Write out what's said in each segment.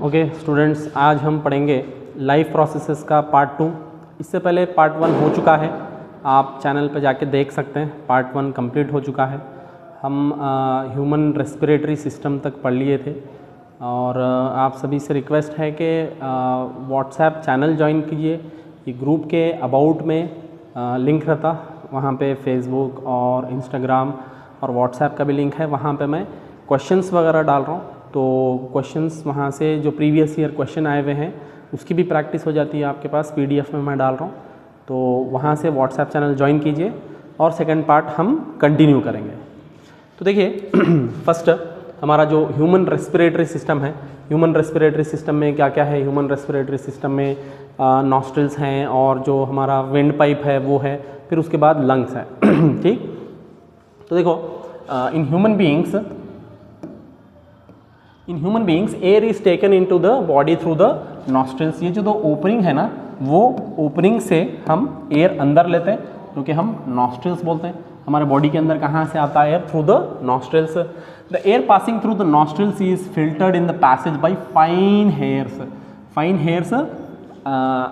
Okay students, आज हम पढ़ेंगे लाइफ प्रोसेसेस का पार्ट 2। इससे पहले पार्ट 1 हो चुका है, आप चैनल पर जाके देख सकते हैं। पार्ट 1 कंप्लीट हो चुका है। हम ह्यूमन रेस्पिरेटरी सिस्टम तक पढ़ लिए थे और आप सभी से रिक्वेस्ट है कि व्हाट्सएप चैनल ज्वाइन कीजिए। ये ग्रुप के अबाउट में लिंक रहता, वहाँ पे फेसबुक और इंस्टाग्राम और व्हाट्सएप का भी लिंक है। वहाँ पे मैं क्वेश्चंस वगैरह डाल रहा हूँ, तो क्वेश्चंस वहाँ से जो प्रीवियस ईयर क्वेश्चन आए हुए हैं उसकी भी प्रैक्टिस हो जाती है आपके पास। पीडीएफ में मैं डाल रहा हूँ, तो वहाँ से व्हाट्सएप चैनल ज्वाइन कीजिए और सेकंड पार्ट हम कंटिन्यू करेंगे। तो देखिए फर्स्ट हमारा जो ह्यूमन रेस्पिरेटरी सिस्टम है, ह्यूमन रेस्पिरेटरी सिस्टम में क्या क्या है। ह्यूमन रेस्पिरेटरी सिस्टम में नॉस्ट्रिल्स हैं और जो हमारा विंड पाइप है वो है, फिर उसके बाद लंग्स है। ठीक, तो देखो इन human beings air is taken into the body through the nostrils. ये जो दो ओपनिंग है ना, वो ओपनिंग से हम एयर अंदर लेते हैं, क्योंकि हम नॉस्ट्रिल्स बोलते हैं। हमारे बॉडी के अंदर कहाँ से आता है air? Through the nostrils. The air passing through the nostrils is filtered in the passage by fine hairs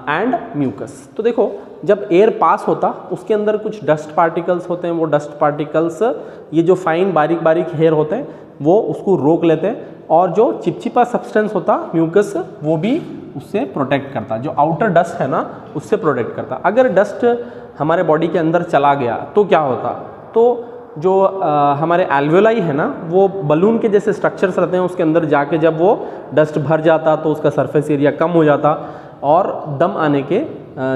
and mucus. तो देखो जब एयर पास होता उसके अंदर कुछ डस्ट पार्टिकल्स होते हैं, वो डस्ट पार्टिकल्स ये जो फाइन बारीक बारीक हेयर होते हैं वो उसको रोक लेते हैं, और जो चिपचिपा सब्सटेंस होता म्यूकस वो भी उससे प्रोटेक्ट करता, जो आउटर डस्ट है ना उससे प्रोटेक्ट करता। अगर डस्ट हमारे बॉडी के अंदर चला गया तो क्या होता? तो जो हमारे एल्वेलाई है ना, वो बलून के जैसे स्ट्रक्चर्स रहते हैं, उसके अंदर जाके जब वो डस्ट भर जाता तो उसका सरफेस एरिया कम हो जाता और दम आने के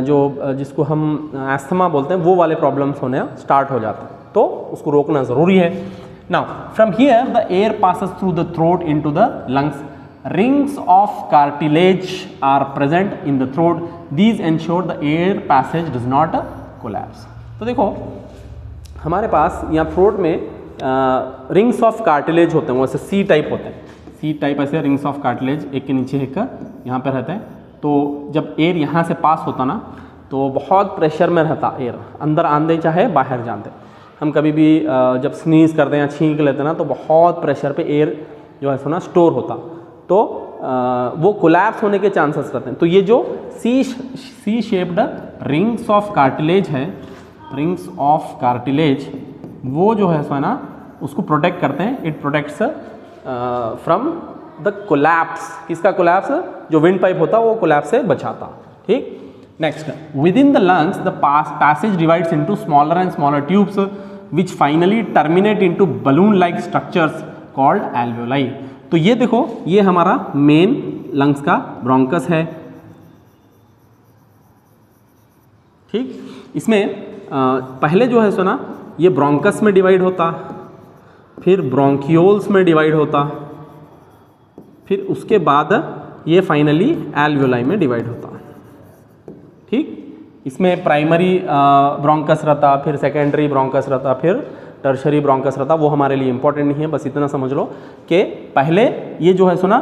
जो जिसको हम एस्थमा बोलते हैं वो वाले प्रॉब्लम्स होने स्टार्ट हो जाते हैं। तो उसको रोकना ज़रूरी है। Now, from here the air passes through the throat into the lungs. Rings of cartilage are present in the throat. These ensure the air passage does not collapse. तो देखो हमारे पास यहाँ थ्रोट में रिंग्स ऑफ कार्टिलेज होते हैं, वो ऐसे सी type होते हैं। सी टाइप ऐसे रिंग्स ऑफ कार्टिलेज एक के नीचे एक यहाँ पे रहते हैं। तो जब एयर यहाँ से पास होता ना तो बहुत प्रेशर में रहता एयर, अंदर आंदे चाहे बाहर जाते। हम कभी भी जब स्नीज करते हैं या छींक लेते हैं ना तो बहुत प्रेशर पे एयर जो है सो ना स्टोर होता, तो वो कोलैप्स होने के चांसेस रहते हैं। तो ये जो C shaped rings of cartilage है, रिंग्स ऑफ कार्टिलेज वो जो है सो ना उसको प्रोटेक्ट करते हैं। It protects from the collapse. किसका कोलैप्स? जो विंड पाइप होता वो कोलैप्स से बचाता। ठीक, next, within the lungs the passage divides into smaller and smaller tubes which finally terminate into balloon like structures called alveoli. तो ये देखो, ये हमारा मेन लंग्स का ब्रोंकस है। ठीक, इसमें पहले जो है सो ना ये ब्रोंकस में डिवाइड होता, फिर ब्रोंकियोल्स में डिवाइड होता, फिर उसके बाद ये फाइनली एल्वेलाई में डिवाइड होता। ठीक, इसमें प्राइमरी ब्रोंकस रहता, फिर सेकेंडरी ब्रोंकस रहता, फिर टर्शरी ब्रोंकस रहता। वो हमारे लिए इंपॉर्टेंट नहीं है, बस इतना समझ लो कि पहले ये जो है सो ना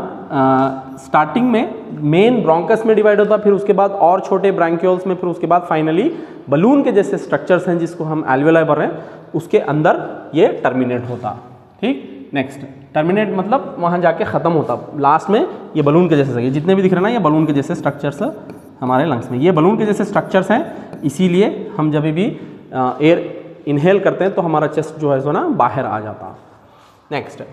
स्टार्टिंग में मेन ब्रोंकस में डिवाइड होता, फिर उसके बाद और छोटे ब्रैंक्यूल्स में, फिर उसके बाद फाइनली बलून के जैसे स्ट्रक्चर्स हैं जिसको हम एल्वेलाई बोल रहे हैं उसके अंदर ये टर्मिनेट होता। ठीक, नेक्स्ट, टर्मिनेट मतलब वहाँ जाके ख़त्म होता लास्ट में। ये बलून के जैसे, ये जितने भी दिख रहे हैं ना ये बलून के जैसे स्ट्रक्चर्स हमारे लंग्स में, ये बलून के जैसे स्ट्रक्चर्स हैं। इसीलिए हम जब भी एयर इनहेल करते हैं तो हमारा चेस्ट जो है सो ना बाहर आ जाता। Next,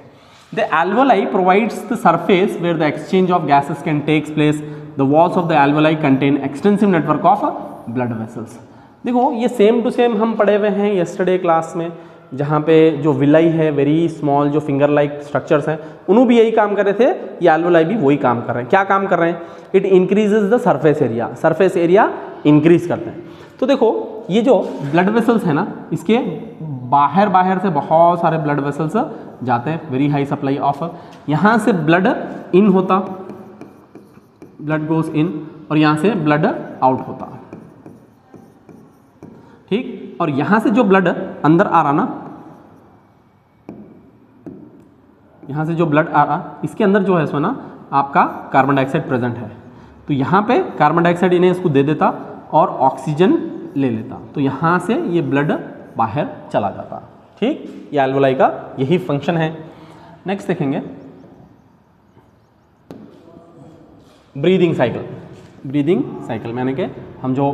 the alveoli provides the surface where the exchange of gases can takes place. The walls of the alveoli contain extensive network of blood vessels. देखो ये सेम टू सेम हम पढ़े हुए हैं यस्टरडे क्लास में, जहाँ पे जो विलाई है, वेरी स्मॉल जो फिंगर लाइक स्ट्रक्चर्स हैं, उन्होंने भी यही काम कर रहे थे। ये एल्वेलाई भी वही काम कर रहे हैं। क्या काम कर रहे हैं? It increases the surface area, surface area increase करते हैं। तो देखो ये जो ब्लड वेसल्स है ना, इसके बाहर से बहुत सारे ब्लड वेसल्स जाते हैं, वेरी हाई सप्लाई ऑफ। यहाँ से ब्लड इन होता, ब्लड गोज इन, और यहाँ से ब्लड आउट होता। ठीक, और यहाँ से जो ब्लड अंदर आ रहा ना, यहाँ से जो ब्लड आ रहा, इसके अंदर जो है सो ना आपका कार्बन डाइऑक्साइड प्रेजेंट है। तो यहाँ पे कार्बन डाइऑक्साइड इन्हें इसको दे देता और ऑक्सीजन ले लेता, तो यहाँ से ये ब्लड बाहर चला जाता। ठीक, ये एल्वेलाई का यही फंक्शन है। नेक्स्ट देखेंगे, ब्रीदिंग साइकिल यानी कि हम जो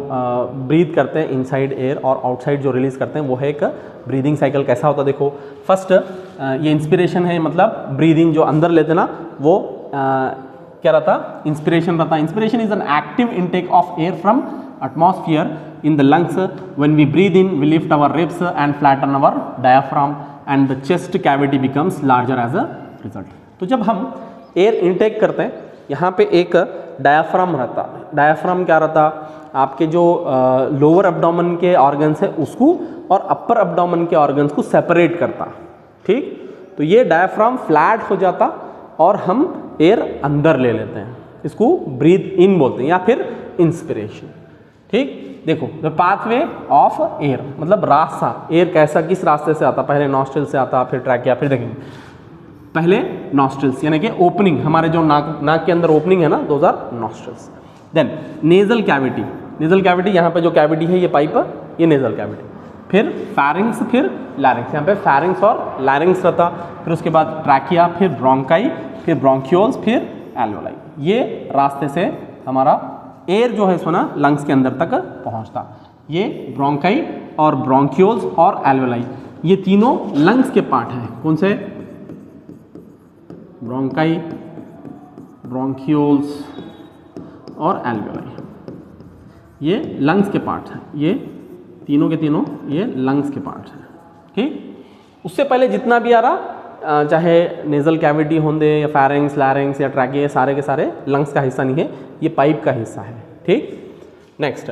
ब्रीथ करते हैं इनसाइड एयर और आउटसाइड जो रिलीज करते हैं वो है एक ब्रीदिंग साइकिल। कैसा होता है देखो, फर्स्ट ये इंस्पिरेशन है, मतलब ब्रीदिंग जो अंदर लेते ना वो क्या रहता, इंस्पिरेशन रहता। Inspiration is an active intake of air from atmosphere in the lungs. When we breathe in, we lift our ribs and flatten our diaphragm and the chest cavity becomes larger as a result. तो जब हम air intake करते हैं यहाँ पे एक diaphragm रहता। Diaphragm क्या रहता, आपके जो लोअर एब्डोमेन के ऑर्गन्स है उसको और अपर एब्डोमेन के ऑर्गन्स को सेपरेट करता। ठीक, तो ये डायाफ्राम फ्लैट हो जाता और हम एयर अंदर ले लेते हैं, इसको ब्रीथ इन बोलते हैं या फिर इंस्पिरेशन। ठीक, देखो द पाथवे ऑफ एयर मतलब रास्ता, एयर कैसा किस रास्ते से आता, पहले नॉस्ट्रिल से आता फिर ट्रैकिया, फिर देखेंगे पहले नॉस्ट्रिल्स यानी कि ओपनिंग, हमारे जो नाक के अंदर ओपनिंग है ना, those are nostrils. Then nasal cavity, यहाँ पे जो कैविटी है ये पाइप, ये नेजल कैविटी, फिर फैरिंग्स, फिर लैरिंग्स, यहाँ पे फैरिंग्स और लैरिंग्स रहता, फिर उसके बाद ट्रैकिया, फिर ब्रोंकाई, फिर ब्रोंक्यूल्स, फिर एल्वेलाई। ये रास्ते से हमारा एयर जो है सो ना लंग्स के अंदर तक पहुंचता। ये ब्रोंकाई और ब्रोंक्यूल्स और एल्वेलाई ये तीनों लंग्स के पार्ट हैं। कौन से? ब्रोंकाई, ब्रोंक्यूल्स और एल्वेलाई ये लंग्स के पार्ट हैं। ये तीनों के तीनों ये लंग्स के पार्ट हैं। ठीक, उससे पहले जितना भी आ रहा चाहे नेजल कैविटी होंगे या फैरिंग्स, लैरिंग्स या ट्रैकिया, सारे के सारे लंग्स का हिस्सा नहीं है, ये पाइप का हिस्सा है। ठीक, नेक्स्ट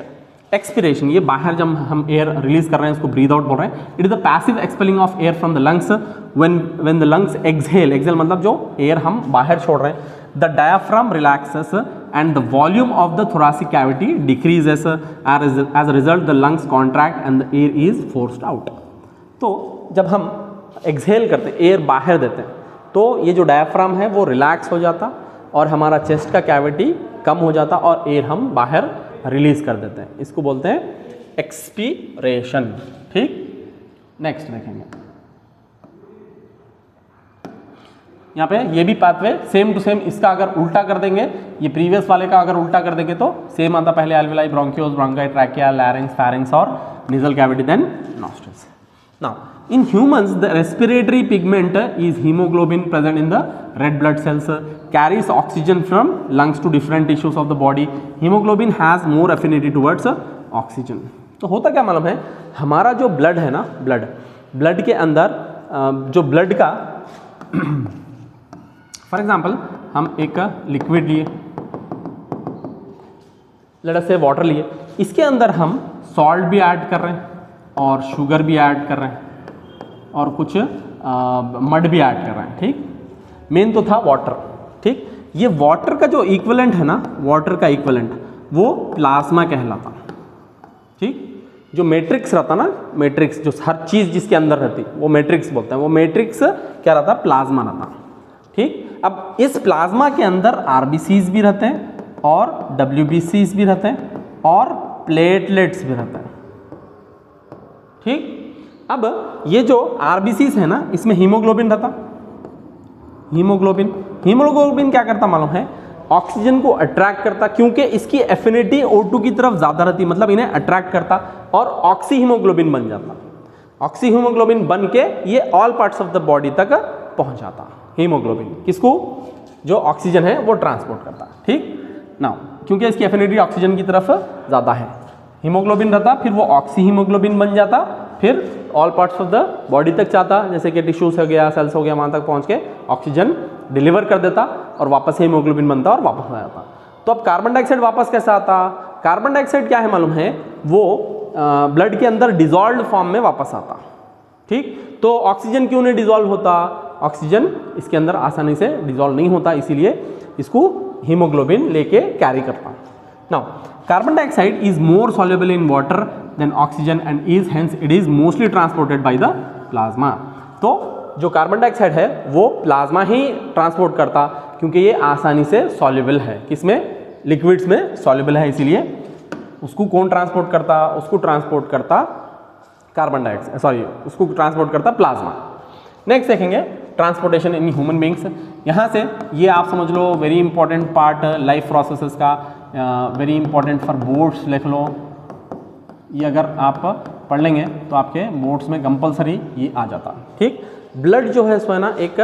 एक्सपिरेशन, ये बाहर जब हम एयर रिलीज कर रहे हैं इसको ब्रीद आउट बोल रहे हैं। It is the passive expelling of air from the lungs when the lungs exhale मतलब जो एयर हम बाहर छोड़ रहे हैं, the diaphragm relaxes and the volume of the thoracic cavity decreases, as a result the lungs contract and the air is forced out. तो जब हम एक्सहेल करते एयर बाहर देते हैं तो ये जो डायाफ्राम है वो रिलैक्स हो जाता और हमारा चेस्ट का कैविटी कम हो जाता और एयर हम बाहर रिलीज कर देते हैं, इसको बोलते हैं एक्सपीरेशन। ठीक, नेक्स्ट देखेंगे यहाँ पे ये भी पाथवे सेम टू सेम, इसका अगर उल्टा कर देंगे, ये प्रीवियस वाले का अगर उल्टा कर देंगे तो सेम आता, पहले alveoli, bronchioles, bronchi, trachea, larynx, pharynx और nasal cavity, then nostrils. Now in humans the respiratory pigment is hemoglobin present in the red blood cells, carries oxygen from lungs to different tissues of the body. Hemoglobin has more affinity towards oxygen. तो होता क्या मालूम है, हमारा जो blood है ना, blood के अंदर जो ब्लड का फॉर एग्जांपल हम एक लिक्विड लिए, लेट्स से वाटर लिए, इसके अंदर हम सॉल्ट भी ऐड कर रहे हैं और शुगर भी ऐड कर रहे हैं और कुछ मड भी ऐड कर रहे हैं। ठीक, मेन तो था वाटर। ठीक, ये वाटर का जो इक्विवेलेंट है ना, वाटर का इक्विवेलेंट वो प्लाज्मा कहलाता। ठीक, जो मैट्रिक्स रहता ना, मैट्रिक्स जो हर चीज़ जिसके अंदर रहती वो मैट्रिक्स बोलते हैं, वो मैट्रिक्स क्या रहता, प्लाज्मा रहता। ठीक, अब इस प्लाज्मा के अंदर आरबीसीज भी रहते हैं और डब्ल्यूबीसीज भी रहते हैं और प्लेटलेट्स भी रहते हैं। ठीक, अब ये जो आरबीसीज है ना, इसमें हीमोग्लोबिन रहता। हीमोग्लोबिन क्या करता मालूम है, ऑक्सीजन को अट्रैक्ट करता, क्योंकि इसकी एफिनिटी O2 की तरफ ज़्यादा रहती, मतलब इन्हें अट्रैक्ट करता और ऑक्सी हीमोग्लोबिन बन जाता। ऑक्सी हीमोग्लोबिन बन के ये all parts of the body तक पहुंच जाता। हीमोग्लोबिन किसको, जो ऑक्सीजन है वो ट्रांसपोर्ट करता। ठीक, नाउ क्योंकि इसकी एफिनिटी ऑक्सीजन की तरफ ज़्यादा है, हीमोग्लोबिन रहता, फिर वो ऑक्सी हीमोग्लोबिन बन जाता, फिर all parts of the body तक जाता, जैसे कि टिश्यूज हो गया, सेल्स हो गया, वहाँ तक पहुँच के ऑक्सीजन डिलीवर कर देता और वापस हीमोग्लोबिन बनता और वापस आ जाता। तो अब कार्बन डाइऑक्साइड वापस कैसा आता, कार्बन डाइऑक्साइड क्या है मालूम है, वो ब्लड के अंदर डिजॉल्व फॉर्म में वापस आता। ठीक, तो ऑक्सीजन क्यों नहीं डिजॉल्व होता, ऑक्सीजन इसके अंदर आसानी से डिजॉल्व नहीं होता, इसीलिए इसको हीमोग्लोबिन लेके कैरी करता। Now carbon dioxide is more soluble in water than oxygen and is hence it is mostly transported by the plasma। तो जो कार्बन डाइऑक्साइड है वो प्लाज्मा ही ट्रांसपोर्ट करता, क्योंकि ये आसानी से सॉल्युबल है, किसमें, लिक्विड्स में सॉल्युबल है, इसीलिए उसको कौन ट्रांसपोर्ट करता, उसको ट्रांसपोर्ट करता कार्बन डाइऑक्साइड, सॉरी उसको ट्रांसपोर्ट करता प्लाज्मा। नेक्स्ट देखेंगे ट्रांसपोर्टेशन इन ह्यूमन बींग्स। यहाँ से ये आप समझ लो very important part life processes का, वेरी इंपॉर्टेंट फॉर बोर्ड्स लिख लो। ये अगर आप पढ़ लेंगे तो आपके बोर्ड्स में कंपलसरी ये आ जाता। ठीक, ब्लड जो है सो है ना एक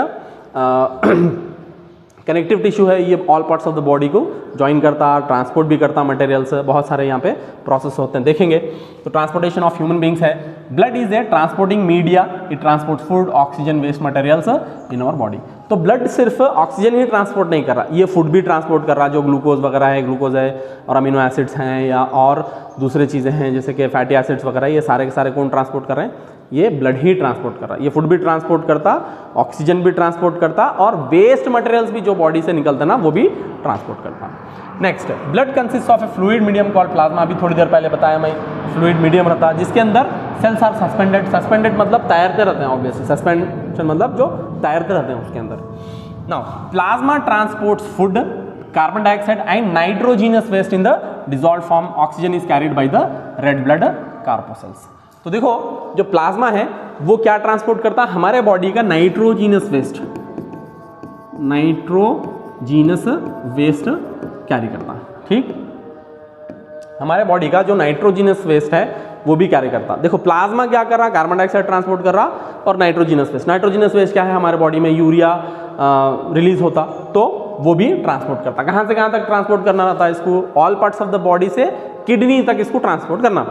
कनेक्टिव टिश्यू है, ये all parts of the body को ज्वाइन करता, ट्रांसपोर्ट भी करता मटेरियल्स, बहुत सारे यहाँ पे प्रोसेस होते हैं देखेंगे। तो ट्रांसपोर्टेशन ऑफ ह्यूमन बींग्स है। Blood is a transporting media, it transport food, oxygen, waste materials in our body. तो ब्लड सिर्फ ऑक्सीजन ही ट्रांसपोर्ट नहीं कर रहा, ये फूड भी ट्रांसपोर्ट कर रहा, जो ग्लूकोज वगैरह है, ग्लूकोज है और अमीनो एसिड्स हैं या और दूसरे चीज़ें हैं जैसे कि फैटी एसिड्स वगैरह, ये सारे के सारे कौन ट्रांसपोर्ट कर रहे हैं? ये ब्लड ही ट्रांसपोर्ट कर रहा है। ये फूड भी ट्रांसपोर्ट करता, ऑक्सीजन भी ट्रांसपोर्ट करता और वेस्ट मटेरियल्स भी जो बॉडी से निकलता ना वो भी ट्रांसपोर्ट करता। Next, blood consist of A fluid medium called plasma. अभी थोड़ी देर पहले बताया मैं, फ्लूइड मीडियम रहता है जिसके अंदर सेल्स आर सस्पेंडेड। सस्पेंडेड मतलब तैरते रहते हैं, ऑब्वियसली सस्पेंशन मतलब जो तैरते रहते हैं उसके अंदर। Now plasma transports food, carbon dioxide and nitrogenous waste in the dissolved form. Oxygen is carried by the red blood corpuscles. तो देखो जो प्लाज्मा है वो क्या ट्रांसपोर्ट करता है? हमारे बॉडी का nitrogenous waste, nitrogenous waste carry करता है। ठीक, हमारे बॉडी का जो नाइट्रोजीनस वेस्ट है वो भी कैरी करता है। देखो प्लाज्मा क्या कर रहा है? कार्बन डाइऑक्साइड ट्रांसपोर्ट कर रहा और नाइट्रोजीनस वेस्ट। नाइट्रोजीनस वेस्ट क्या है? हमारे बॉडी में यूरिया रिलीज होता तो वो भी ट्रांसपोर्ट करता। कहाँ से कहाँ तक ट्रांसपोर्ट करना रहता है इसको? All parts of the body से किडनी तक इसको ट्रांसपोर्ट करना।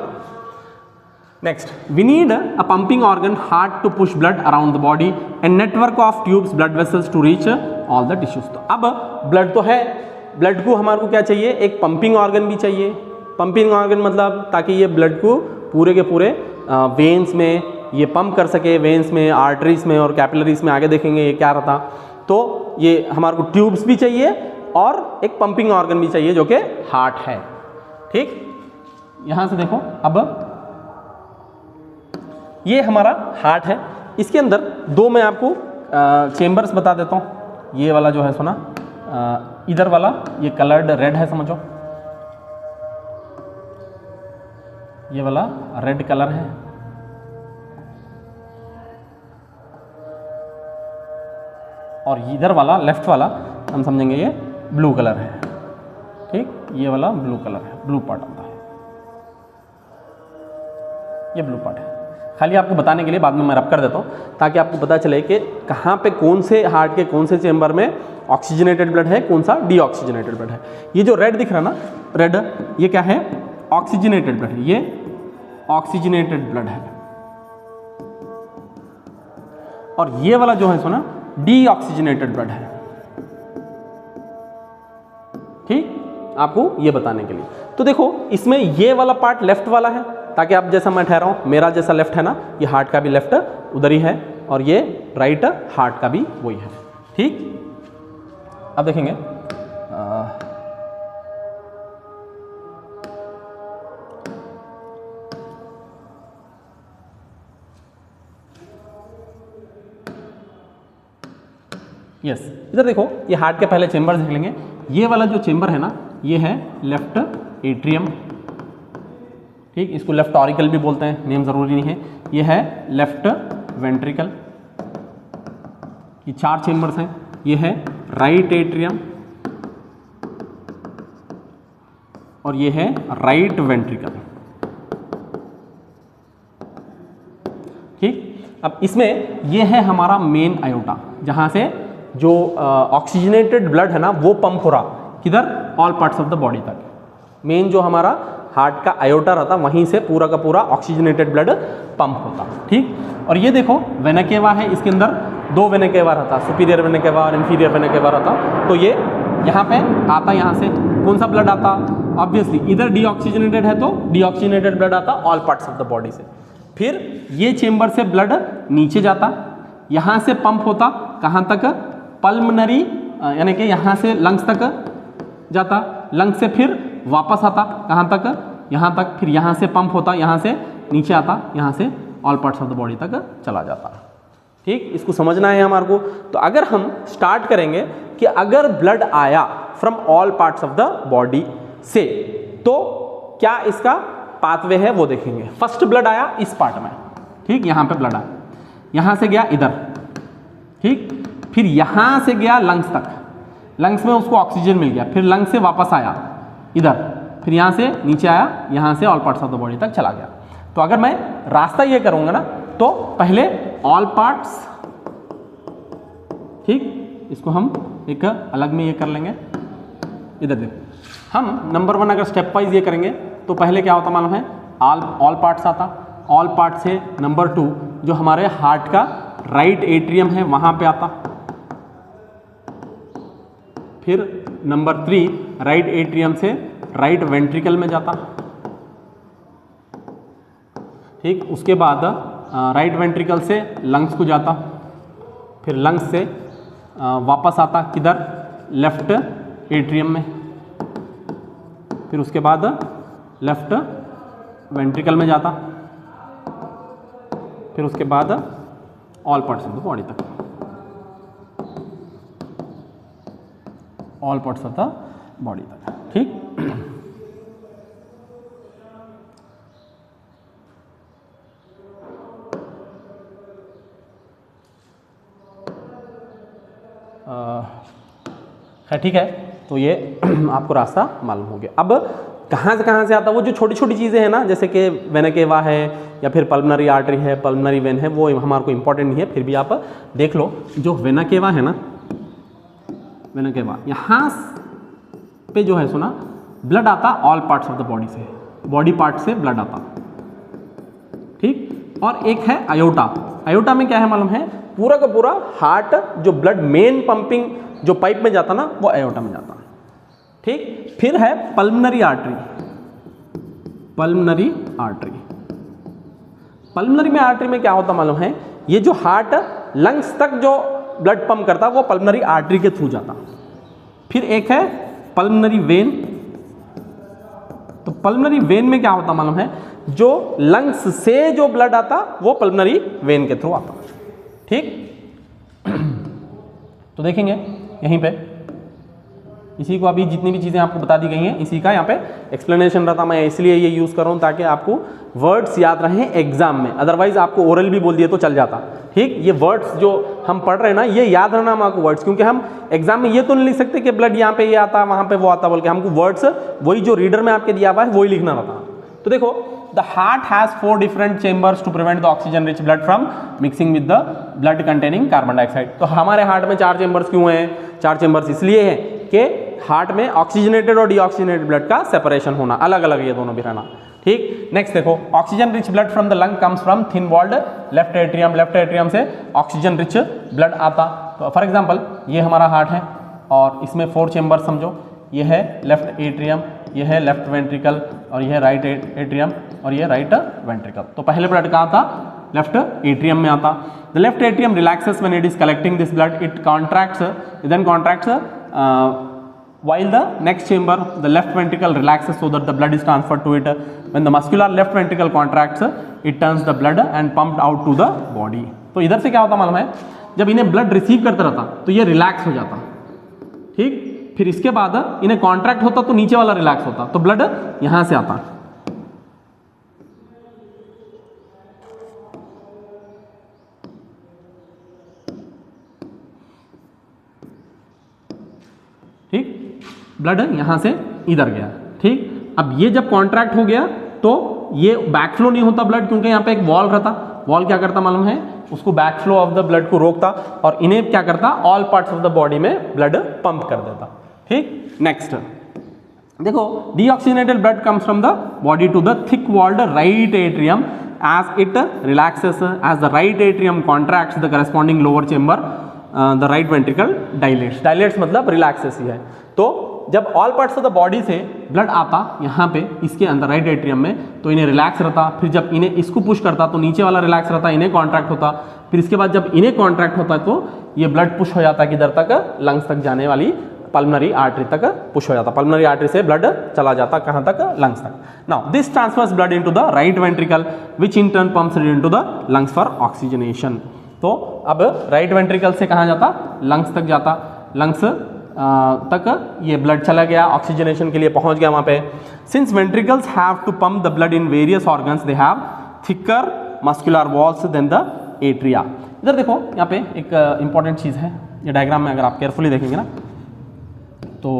Next, we need a pumping organ, heart to push blood around the body and network of tubes, blood vessels to reach all the tissues. तो अब blood तो है, blood को हमारे को क्या चाहिए? एक पंपिंग ऑर्गन भी चाहिए। पंपिंग ऑर्गन मतलब ताकि ये ब्लड को पूरे के पूरे वेन्स में ये पंप कर सके, वेन्स में, आर्टरीज में और कैपिलरीज में। आगे देखेंगे ये क्या रहता। तो ये हमारे को ट्यूब्स भी चाहिए और एक पंपिंग ऑर्गन भी चाहिए जो कि हार्ट है। ठीक, यहाँ से देखो अब ये हमारा हार्ट है, इसके अंदर दो मैं आपको चेम्बर्स बता देता हूँ। ये वाला जो है सुना, इधर वाला ये कलर्ड रेड है समझो, ये वाला रेड कलर है और इधर वाला लेफ्ट वाला हम समझेंगे ये ब्लू कलर है। ठीक, ये वाला ब्लू कलर है, ब्लू पार्ट आता है, ये ब्लू पार्ट है। खाली आपको बताने के लिए बाद में मैं रब कर देता हूँ ताकि आपको पता चले कि कहाँ पे कौन से हार्ट के कौन से चेंबर में ऑक्सीजनेटेड ब्लड है, कौन सा डीऑक्सीजनेटेड ब्लड है। ये जो रेड दिख रहा है ना, रेड, ये क्या है? ऑक्सीजनेटेड ब्लड है, ये ऑक्सीजनेटेड ब्लड है। और ये वाला जो है सो ना डीऑक्सीजनेटेड ब्लड है। ठीक, आपको ये बताने के लिए। तो देखो इसमें ये वाला पार्ट लेफ्ट वाला है ताकि आप जैसा मैं ठहरा हूं, मेरा जैसा लेफ्ट है ना, ये हार्ट का भी लेफ्ट उधर ही है और ये राइट हार्ट का भी वही है। ठीक, अब देखेंगे यस, इधर देखो ये हार्ट के पहले चेंबर देख लेंगे। ये वाला जो चेंबर है ना, ये है लेफ्ट एट्रियम। ठीक, इसको लेफ्ट ऑरिकल भी बोलते हैं, नेम जरूरी नहीं है। ये है लेफ्ट वेंट्रिकल, ये 4 चेंबर्स हैं। ये है राइट एट्रियम और ये है राइट वेंट्रिकल। ठीक, अब इसमें ये है हमारा मेन आयोटा, जहां से जो ऑक्सीजनेटेड ब्लड है ना वो पंप हो रहा, किधर? All parts of the body तक। मेन जो हमारा हार्ट का आयोटा रहता, वहीं से पूरा का पूरा ऑक्सीजनेटेड ब्लड पंप होता। ठीक, और ये देखो वेना केवा है, इसके अंदर 2 वेना केवा रहता, सुपीरियर वेना केवा और इंफीरियर वेना केवा रहता। तो ये यहाँ पे आता, यहाँ से कौन सा ब्लड आता? ऑब्वियसली इधर डीऑक्सीजनेटेड है तो डीऑक्सीजनेटेड ब्लड आता all parts of the body से। फिर ये चेंबर से ब्लड नीचे जाता, यहाँ से पंप होता कहाँ तक? पल्मनरी, यानी कि यहाँ से लंग्स तक जाता, लंग्स से फिर वापस आता कहाँ तक? यहाँ तक, फिर यहाँ से पंप होता, यहाँ से नीचे आता, यहाँ से all parts of the body तक चला जाता। ठीक, इसको समझना है हमारे को। तो अगर हम स्टार्ट करेंगे कि अगर ब्लड आया from all parts of the body से, तो क्या इसका पाथवे है वो देखेंगे। फर्स्ट ब्लड आया इस पार्ट में, ठीक, यहाँ पे ब्लड आया, यहाँ से गया इधर, ठीक। फिर यहाँ से गया लंग्स तक, लंग्स में उसको ऑक्सीजन मिल गया, फिर लंग्स से वापस आया इधर, फिर यहाँ से नीचे आया, यहाँ से all parts of the body तक चला गया। तो अगर मैं रास्ता ये करूँगा ना, तो पहले ऑल पार्ट्स, ठीक, इसको हम एक अलग में ये कर लेंगे। इधर देखो, हम नंबर 1 अगर स्टेप वाइज ये करेंगे तो पहले क्या होता मालूम है, ऑल पार्ट्स आता। ऑल पार्ट से नंबर 2 जो हमारे हार्ट का राइट एट्रियम है वहाँ पे आता। फिर नंबर 3 राइट एट्रियम से राइट वेंट्रिकल में जाता, ठीक। उसके बाद राइट वेंट्रिकल से लंग्स को जाता, फिर लंग्स से वापस आता किधर, लेफ्ट एट्रियम में, फिर उसके बाद लेफ्ट वेंट्रिकल में जाता, फिर उसके बाद all parts of the body तक, all parts of the body तक, ठीक। है, ठीक है। तो ये आपको रास्ता मालूम हो गया। अब कहाँ से आता, वो जो छोटी छोटी चीज़ें हैं ना, जैसे कि वेना केवा है या फिर पल्मनरी आर्टरी है, पल्मनरी वेन है, वो हमारे को इंपॉर्टेंट नहीं है, फिर भी आप देख लो। जो वेना केवा है ना, वेना केवा यहाँ पे जो है सुना, ब्लड आता all parts of the body से, बॉडी पार्ट से ब्लड आता, ठीक। और एक है आयोटा। आयोटा में क्या है मालूम है, पूरा का पूरा हार्ट जो ब्लड मेन पंपिंग जो पाइप में जाता ना, वो आयोटा में जाता, ठीक। फिर है pulmonary artery. Pulmonary artery, pulmonary में आर्टरी में क्या होता मालूम है, ये जो हार्ट लंग्स तक जो ब्लड पंप करता वो पल्मनरी आर्टरी के थ्रू जाता। फिर एक है पल्मनरी वेन। तो पल्मनरी वेन में क्या होता मालूम है, जो लंग्स से जो ब्लड आता वो पल्मनरी वेन के थ्रू आता, ठीक। तो देखेंगे यहीं पे, इसी को अभी जितनी भी चीज़ें आपको बता दी गई हैं इसी का यहाँ पे एक्सप्लेनेशन रहता। मैं इसलिए ये यूज़ कर रहा हूँ ताकि आपको वर्ड्स याद रहें एग्जाम में, अदरवाइज आपको ओरल भी बोल दिए तो चल जाता, ठीक। ये वर्ड्स जो हम पढ़ रहे हैं ना, ये याद रहना आपको वर्ड्स, क्योंकि हम एग्जाम में ये तो नहीं लिख सकते कि ब्लड यहाँ पे ये आता वहाँ पे वो आता बोल के, हमको वर्ड्स वही जो रीडर में आपके दिया हुआ है वही लिखना रहता। तो देखो, the heart has 4 different chambers to prevent the oxygen rich blood from mixing with the blood containing carbon dioxide. तो हमारे हार्ट में 4 चेंबर्स क्यों हैं? 4 चेंबर्स इसलिए हैं कि हार्ट में ऑक्सीजनेटेड और डीऑक्सीजनेटेड ब्लड का सेपरेशन होना, अलग अलग ये दोनों भी रहना, ठीक। नेक्स्ट देखो, oxygen rich blood from the lung comes from thin walled left atrium. Left atrium से ऑक्सीजन रिच ब्लड आता। तो फॉर एग्जांपल ये हमारा हार्ट है और इसमें 4 चेंबर समझो, ये है लेफ्ट एट्रियम, ये है लेफ्ट वेंट्रिकल, और ये है राइट एट्रियम, और ये राइट वेंट्रिकल। तो पहले ब्लड कहाँ था? लेफ्ट एट्रियम में आता। The left atrium relaxes when it is collecting this blood, it contracts, then contracts while the next chamber, the left ventricle relaxes so that the blood is transferred to it. When the muscular left ventricle contracts, it turns the blood and pumped out to the body. तो इधर से क्या होता मालूम है, जब इन्हें blood receive करता रहता तो ये रिलैक्स हो जाता, ठीक। फिर इसके बाद इन्हें कॉन्ट्रैक्ट होता तो नीचे वाला रिलैक्स होता, तो ब्लड यहां से आता, ठीक। ब्लड यहां से इधर गया, ठीक। अब ये जब कॉन्ट्रैक्ट हो गया तो ये बैकफ्लो नहीं होता ब्लड, क्योंकि यहाँ पे एक वॉल रहता। वॉल क्या करता मालूम है, उसको बैकफ्लो ऑफ द ब्लड को रोकता और इन्हें क्या करता, all parts of the body में ब्लड पंप कर देता, ठीक। नेक्स्ट देखो, deoxygenated blood comes from the body to the thick walled right atrium as it relaxes, as the right atrium contracts the corresponding lower chamber, the right ventricle dilates. Dilates मतलब relaxes ही है। तो जब all parts of the body से blood आता यहाँ पे इसके अंदर राइट एट्रियम में, तो इन्हें रिलैक्स रहता। फिर जब इन्हें इसको पुश करता तो नीचे वाला रिलैक्स रहता, इन्हें कॉन्ट्रैक्ट होता। फिर इसके बाद जब इन्हें कॉन्ट्रैक्ट होता तो ये ब्लड पुश हो जाता किधर तक, लंग्स तक जाने वाली पल्मनरी आर्टरी तक पुश हो जाता। पल्मनरी आर्टरी से ब्लड चला जाता कहाँ तक, लंग्स तक। Now this transfers blood into the right ventricle which in turn pumps it into the lungs for oxygenation. तो अब राइट वेंट्रिकल से कहाँ जाता, लंग्स तक जाता। लंग्स तक ये ब्लड चला गया, ऑक्सीजनेशन के लिए पहुंच गया वहाँ पे। Since ventricles have to pump the blood in various organs, they have thicker muscular walls than the atria. इधर देखो, यहाँ पे एक इंपॉर्टेंट चीज़ है, ये डायग्राम में अगर आप केयरफुली देखेंगे ना तो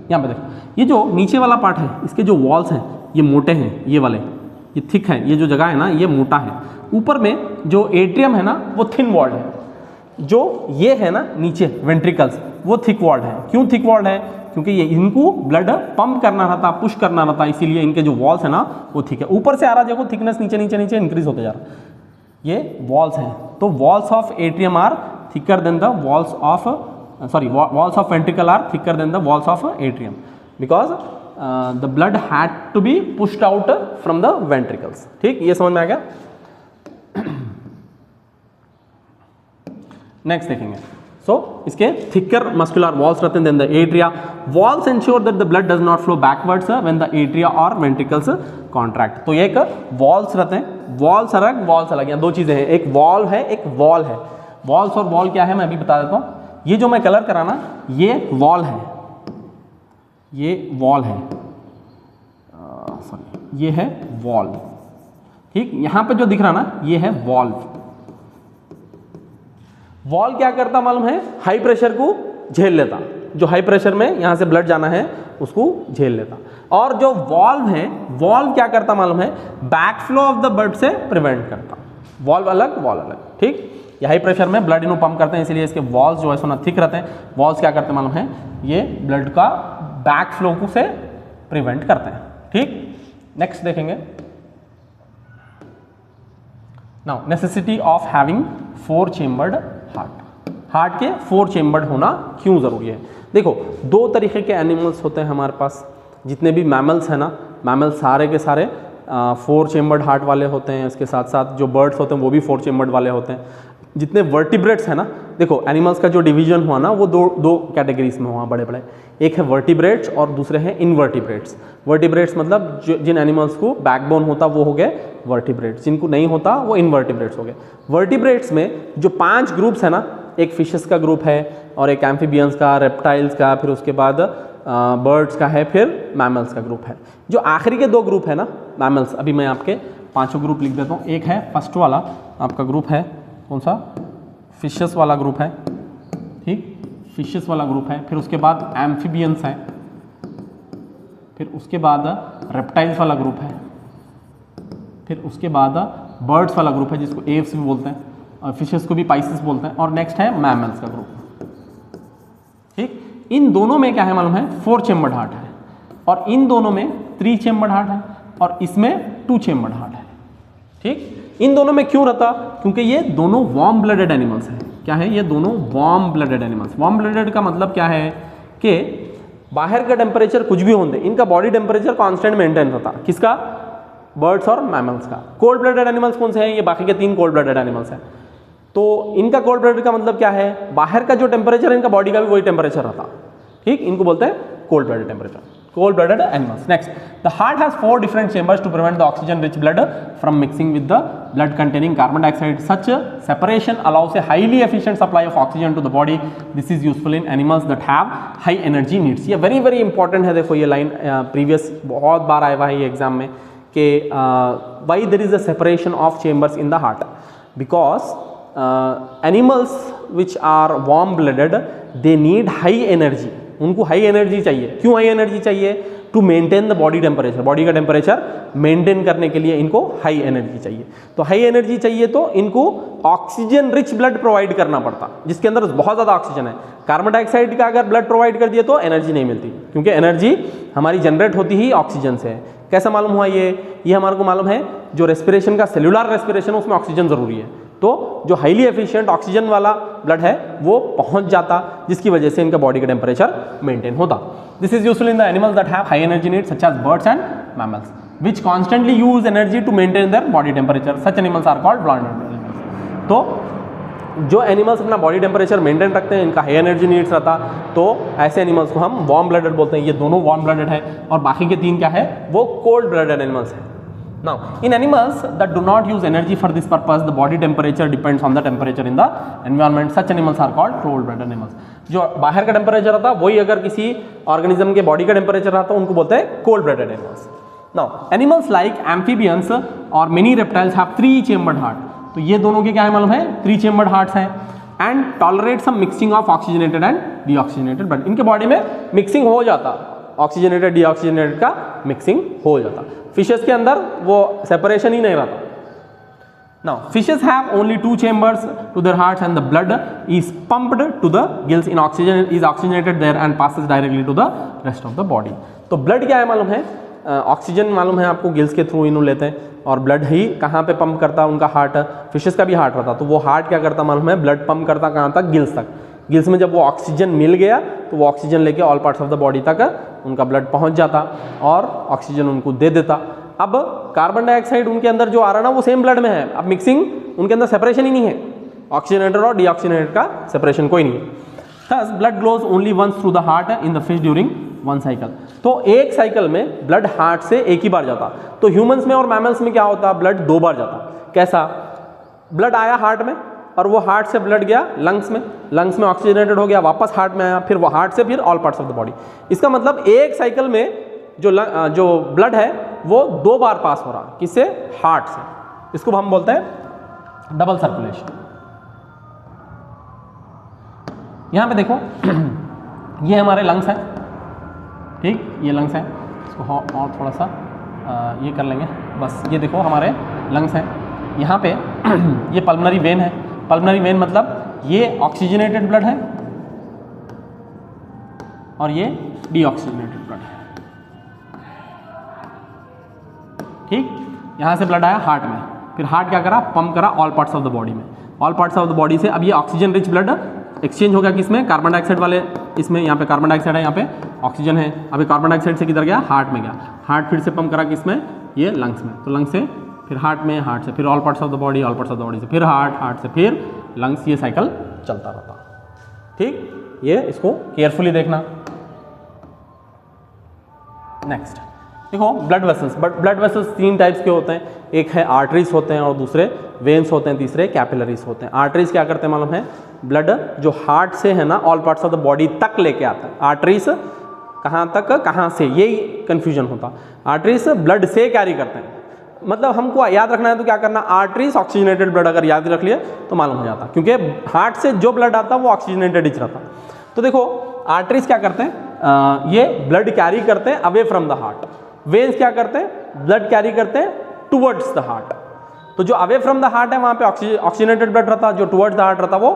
यहाँ पे देखो, ये जो नीचे वाला पार्ट है, इसके जो वॉल्स हैं ये मोटे हैं, ये वाले ये थिक है, ये जो जगह है ना ये मोटा है। ऊपर में जो एट्रियम है ना वो थिन वॉल्ड है, जो ये है ना नीचे वेंट्रिकल्स वो थिक वॉल्ड है। क्यों थिक वॉल्ड है? क्योंकि ये इनको ब्लड पंप करना रहता, पुश करना रहता, इसीलिए इनके जो वॉल्स है ना वो थिक है। ऊपर से आ रहा देखो थिकनेस नीचे नीचे नीचे इंक्रीज होते जा रहा, ये वॉल्स हैं। तो walls of atrium are thicker than the walls of walls of ventricle are thicker than the walls of atrium because the blood had to be pushed out from the ventricles। ठीक, ये समझ में आ गया। Next देखेंगे, इसके thicker muscular walls रहते हैं than the atria. Walls ensure that the blood does not flow backwards when the atria और वेंट्रिकल्स कॉन्ट्रैक्ट। तो ये एक वॉल्स रहते हैं, वॉल्स अलग, यहाँ दो चीजें हैं, एक वॉल है एक वॉल है। वॉल्स और वॉल क्या है मैं अभी बता देता हूँ। ये जो मैं कलर करा ना ये वॉल है, ये वॉल है, सॉरी ये है वॉल। ठीक, यहां पे जो दिख रहा ना ये है वॉल्व। वॉल क्या करता मालूम है? हाई प्रेशर को झेल लेता, जो हाई प्रेशर में यहां से ब्लड जाना है उसको झेल लेता। और जो वॉल्व है, वॉल्व क्या करता मालूम है? Back flow of the blood से प्रिवेंट करता। वॉल्व अलग वॉल अलग। ठीक, ये हाई प्रेशर में ब्लड इनको पंप करते हैं, इसलिए इसके वॉल्स जो है सोना थिक रहते हैं। वॉल्स क्या करते हैं मालूम है? ये ब्लड का बैक फ्लो को से प्रिवेंट करते हैं। ठीक, नेक्स्ट देखेंगे। Now necessity of having 4 chambered heart. Heart के 4 चेम्बर्ड होना क्यों जरूरी है? देखो, 2 तरीके के एनिमल्स होते हैं हमारे पास, जितने भी मैमल्स हैं ना, मैमल्स सारे के सारे 4 चेम्बर्ड हार्ट वाले होते हैं। इसके साथ साथ जो बर्ड्स होते हैं वो भी 4 चेम्बर्ड वाले होते हैं। जितने वर्टिब्रेट्स हैं ना, देखो एनिमल्स का जो डिवीजन हुआ ना वो दो कैटेगरीज में हुआ बड़े बड़े। एक है वर्टिब्रेट्स और दूसरे हैं इनवर्टिब्रेट्स। वर्टिब्रेट्स मतलब जिन एनिमल्स को बैकबोन होता वो हो गए वर्टिब्रेट्स, जिनको नहीं होता वो इनवर्टिब्रेट्स हो गए। वर्टिब्रेट्स में जो 5 ग्रुप्स है ना, एक फिशेस का ग्रुप है और एक एम्फीबियंस का, रेप्टाइल्स का, फिर उसके बाद बर्ड्स का है, फिर मैमल्स का ग्रुप है। जो आखिरी के 2 ग्रुप है ना मैमल्स, अभी मैं आपके 5 ग्रुप लिख देता हूँ। एक है फर्स्ट वाला आपका ग्रुप है कौन सा? फिशेस वाला ग्रुप है। ठीक, फिशेस वाला ग्रुप है। फिर उसके बाद एम्फीबियंस है, फिर उसके बाद रेप्टाइल्स वाला ग्रुप है, फिर उसके बाद बर्ड्स वाला ग्रुप है जिसको एव्स भी बोलते हैं, और फिशेस को भी पाइसिस बोलते हैं, और नेक्स्ट है मैमल्स का ग्रुप। ठीक, इन दोनों में क्या है मालूम है? 4 चेम्बर्ड हार्ट है, और इन दोनों में 3 चेम्बर्ड हार्ट है, और इसमें 2 चेम्बर्ड हार्ट है। ठीक, इन दोनों में क्यों रहता? क्योंकि ये दोनों वार्म ब्लडेड एनिमल्स हैं। क्या है? ये दोनों warm blooded animals. Warm blooded का मतलब क्या है कि बाहर का टेम्परेचर कुछ भी होने, इनका बॉडी टेम्परेचर कांस्टेंट मेंटेन होता। किसका? बर्ड्स और मैमल्स का। कोल्ड ब्लडेड एनिमल्स कौन से हैं? ये बाकी के 3 कोल्ड ब्लडेड एनिमल्स हैं। तो इनका कोल्ड ब्लडेड का मतलब क्या है? बाहर का जो टेम्परेचर है इनका बॉडी का भी वही टेम्परेचर रहता। ठीक, इनको बोलते हैं cold blooded temperature, cold blooded animals. Next, the heart has 4 different chambers to prevent the oxygen rich blood from mixing with the blood containing carbon dioxide. Such separation allows a highly efficient supply of oxygen to the body. This is useful in animals that have high energy needs. ये very very important है। देखो ये line previous बहुत बार आया हुआ है ये exam में कि why there is a separation of chambers in the heart, because animals which are warm blooded they need high energy. उनको हाई एनर्जी चाहिए। क्यों हाई एनर्जी चाहिए? To maintain the body temperature. Body का temperature maintain करने के लिए इनको high energy चाहिए। तो हाई एनर्जी चाहिए तो इनको ऑक्सीजन रिच ब्लड प्रोवाइड करना पड़ता, जिसके अंदर बहुत ज़्यादा ऑक्सीजन है। कार्बन डाइऑक्साइड का अगर ब्लड प्रोवाइड कर दिए तो एनर्जी नहीं मिलती, क्योंकि एनर्जी हमारी जनरेट होती ही ऑक्सीजन से है। कैसा मालूम हुआ ये हमारे को मालूम है, जो रेस्पिरेशन का सेलुलर रेस्पिरेशन है उसमें ऑक्सीजन ज़रूरी है। तो जो हाईली एफिशिएंट ऑक्सीजन वाला ब्लड है वो पहुंच जाता, जिसकी वजह से इनका बॉडी का टेम्परेचर मेंटेन होता। This is useful in the animals that have high energy needs such as birds and mammals which constantly use energy to maintain their body temperature. Such animals are called warm blooded animals. तो जो animals अपना body temperature maintain रखते हैं, इनका high energy needs रहता, तो ऐसे animals को हम वार्म ब्लडेड बोलते हैं। ये दोनों वार्म ब्लडेड है, और बाकी के 3 क्या है? वो कोल्ड ब्लडेड एनिमल्स है। Now, in animals that do not use energy for this purpose, the body temperature depends on the temperature in the environment. Such animals are called cold-blooded animals. जो बाहर का टेम्परेचर रहता है वही अगर किसी organism के बॉडी का टेम्परेचर रहता है उनको बोलते हैं cold-blooded animals. Now, animals like amphibians or many reptiles have 3-chambered heart. तो ये दोनों के क्या है मालूम है? 3-chambered hearts हैं and tolerate some mixing of oxygenated and deoxygenated blood. इनके बॉडी में मिक्सिंग हो जाता, ऑक्सीजनेटेड डीऑक्सीजनेटेड का मिक्सिंग हो जाता. फिशेस के अंदर वो सेपरेशन ही नहीं रहता. Now fishes have only 2 chambers to their hearts and the blood is pumped to the gills in oxygen is oxygenated there and passes directly to the rest of the body. तो blood क्या है मालूम है? Oxygen मालूम है आपको, gills के through इन्हों लेते हैं और ब्लड ही कहाँ पे पंप करता है? उनका हार्ट. फिशेस का भी हार्ट रहता, तो वो हार्ट क्या करता मालूम है? ब्लड पंप करता कहाँ तक? गिल्स तक. गिल्स में जब वो ऑक्सीजन मिल गया तो वो ऑक्सीजन लेके all parts of the body तक उनका ब्लड पहुंच जाता और ऑक्सीजन उनको दे देता. अब कार्बन डाइऑक्साइड उनके अंदर जो आ रहा ना वो सेम ब्लड में है. अब मिक्सिंग उनके अंदर सेपरेशन ही नहीं है, ऑक्सीजनेटेड और डीऑक्सीजनेटेड का सेपरेशन कोई नहीं है. Thus blood goes only once through the heart in the fish during 1 cycle. तो एक साइकिल में ब्लड हार्ट से एक ही बार जाता. तो ह्यूमंस में और मैमल्स में क्या होता? ब्लड 2 बार जाता. कैसा? ब्लड आया हार्ट में और वो हार्ट से ब्लड गया लंग्स में, लंग्स में ऑक्सीजनेटेड हो गया, वापस हार्ट में आया, फिर वो हार्ट से फिर all parts of the body. इसका मतलब एक साइकिल में जो ब्लड है वो 2 बार पास हो रहा. किससे? हार्ट से. इसको हम बोलते हैं डबल सर्कुलेशन. यहां पे देखो ये हमारे लंग्स हैं, ठीक, ये लंग्स हैं. इसको और थोड़ा सा ये कर लेंगे बस. ये देखो हमारे लंग्स हैं. यहाँ पे ये पल्मनरी वेन है. पल्मनरी वेन मतलब ये ऑक्सीजनेटेड ब्लड है और ये डीऑक्सीजनेटेड ब्लड है, ठीक. यहाँ से ब्लड आया हार्ट में, फिर हार्ट क्या करा? पंप करा all parts of the body में. All parts of the body से अब ये ऑक्सीजन रिच ब्लड एक्सचेंज हो गया किसमें? कार्बन डाइऑक्साइड वाले इसमें. यहाँ पे कार्बन डाइऑक्साइड है, यहाँ पे ऑक्सीजन है. अभी कार्बन डाइऑक्साइड से किधर गया? हार्ट में गया. हार्ट फिर से पंप करा किसमें? ये लंग्स में. तो लंग्स से फिर हार्ट में, हार्ट से फिर all parts of the body, all parts of the body से फिर हार्ट, हार्ट से फिर लंग्स. ये साइकिल चलता रहता, ठीक. ये इसको केयरफुली देखना. नेक्स्ट देखो blood vessels. But blood vessels 3 types के होते हैं. एक है आर्टरीज होते हैं और दूसरे वेन्स होते हैं, तीसरे कैपिलरीज होते हैं. आर्टरीज क्या करते हैं मालूम है? ब्लड जो हार्ट से है ना all parts of the body तक लेके आता है. आर्टरीज कहाँ तक, कहाँ से, यही कन्फ्यूजन होता. आर्टरीज ब्लड से कैरी करते हैं. मतलब हमको याद रखना है तो क्या करना? आर्टरीज ऑक्सीजनेटेड ब्लड अगर याद रख लिया तो मालूम हो जाता, क्योंकि हार्ट से जो ब्लड आता है वो ऑक्सीजनेटेड ही रहता. तो देखो आर्टरीज क्या करते हैं? ये ब्लड कैरी करते हैं away from the heart. Veins क्या करते हैं? ब्लड कैरी करते हैं टुवर्ड्स द हार्ट. तो जो अवे फ्रॉम द हार्ट है वहाँ पे ऑक्सीजनेटेड ब्लड रहता, जो टुवर्ड्स द हार्ट रहता वो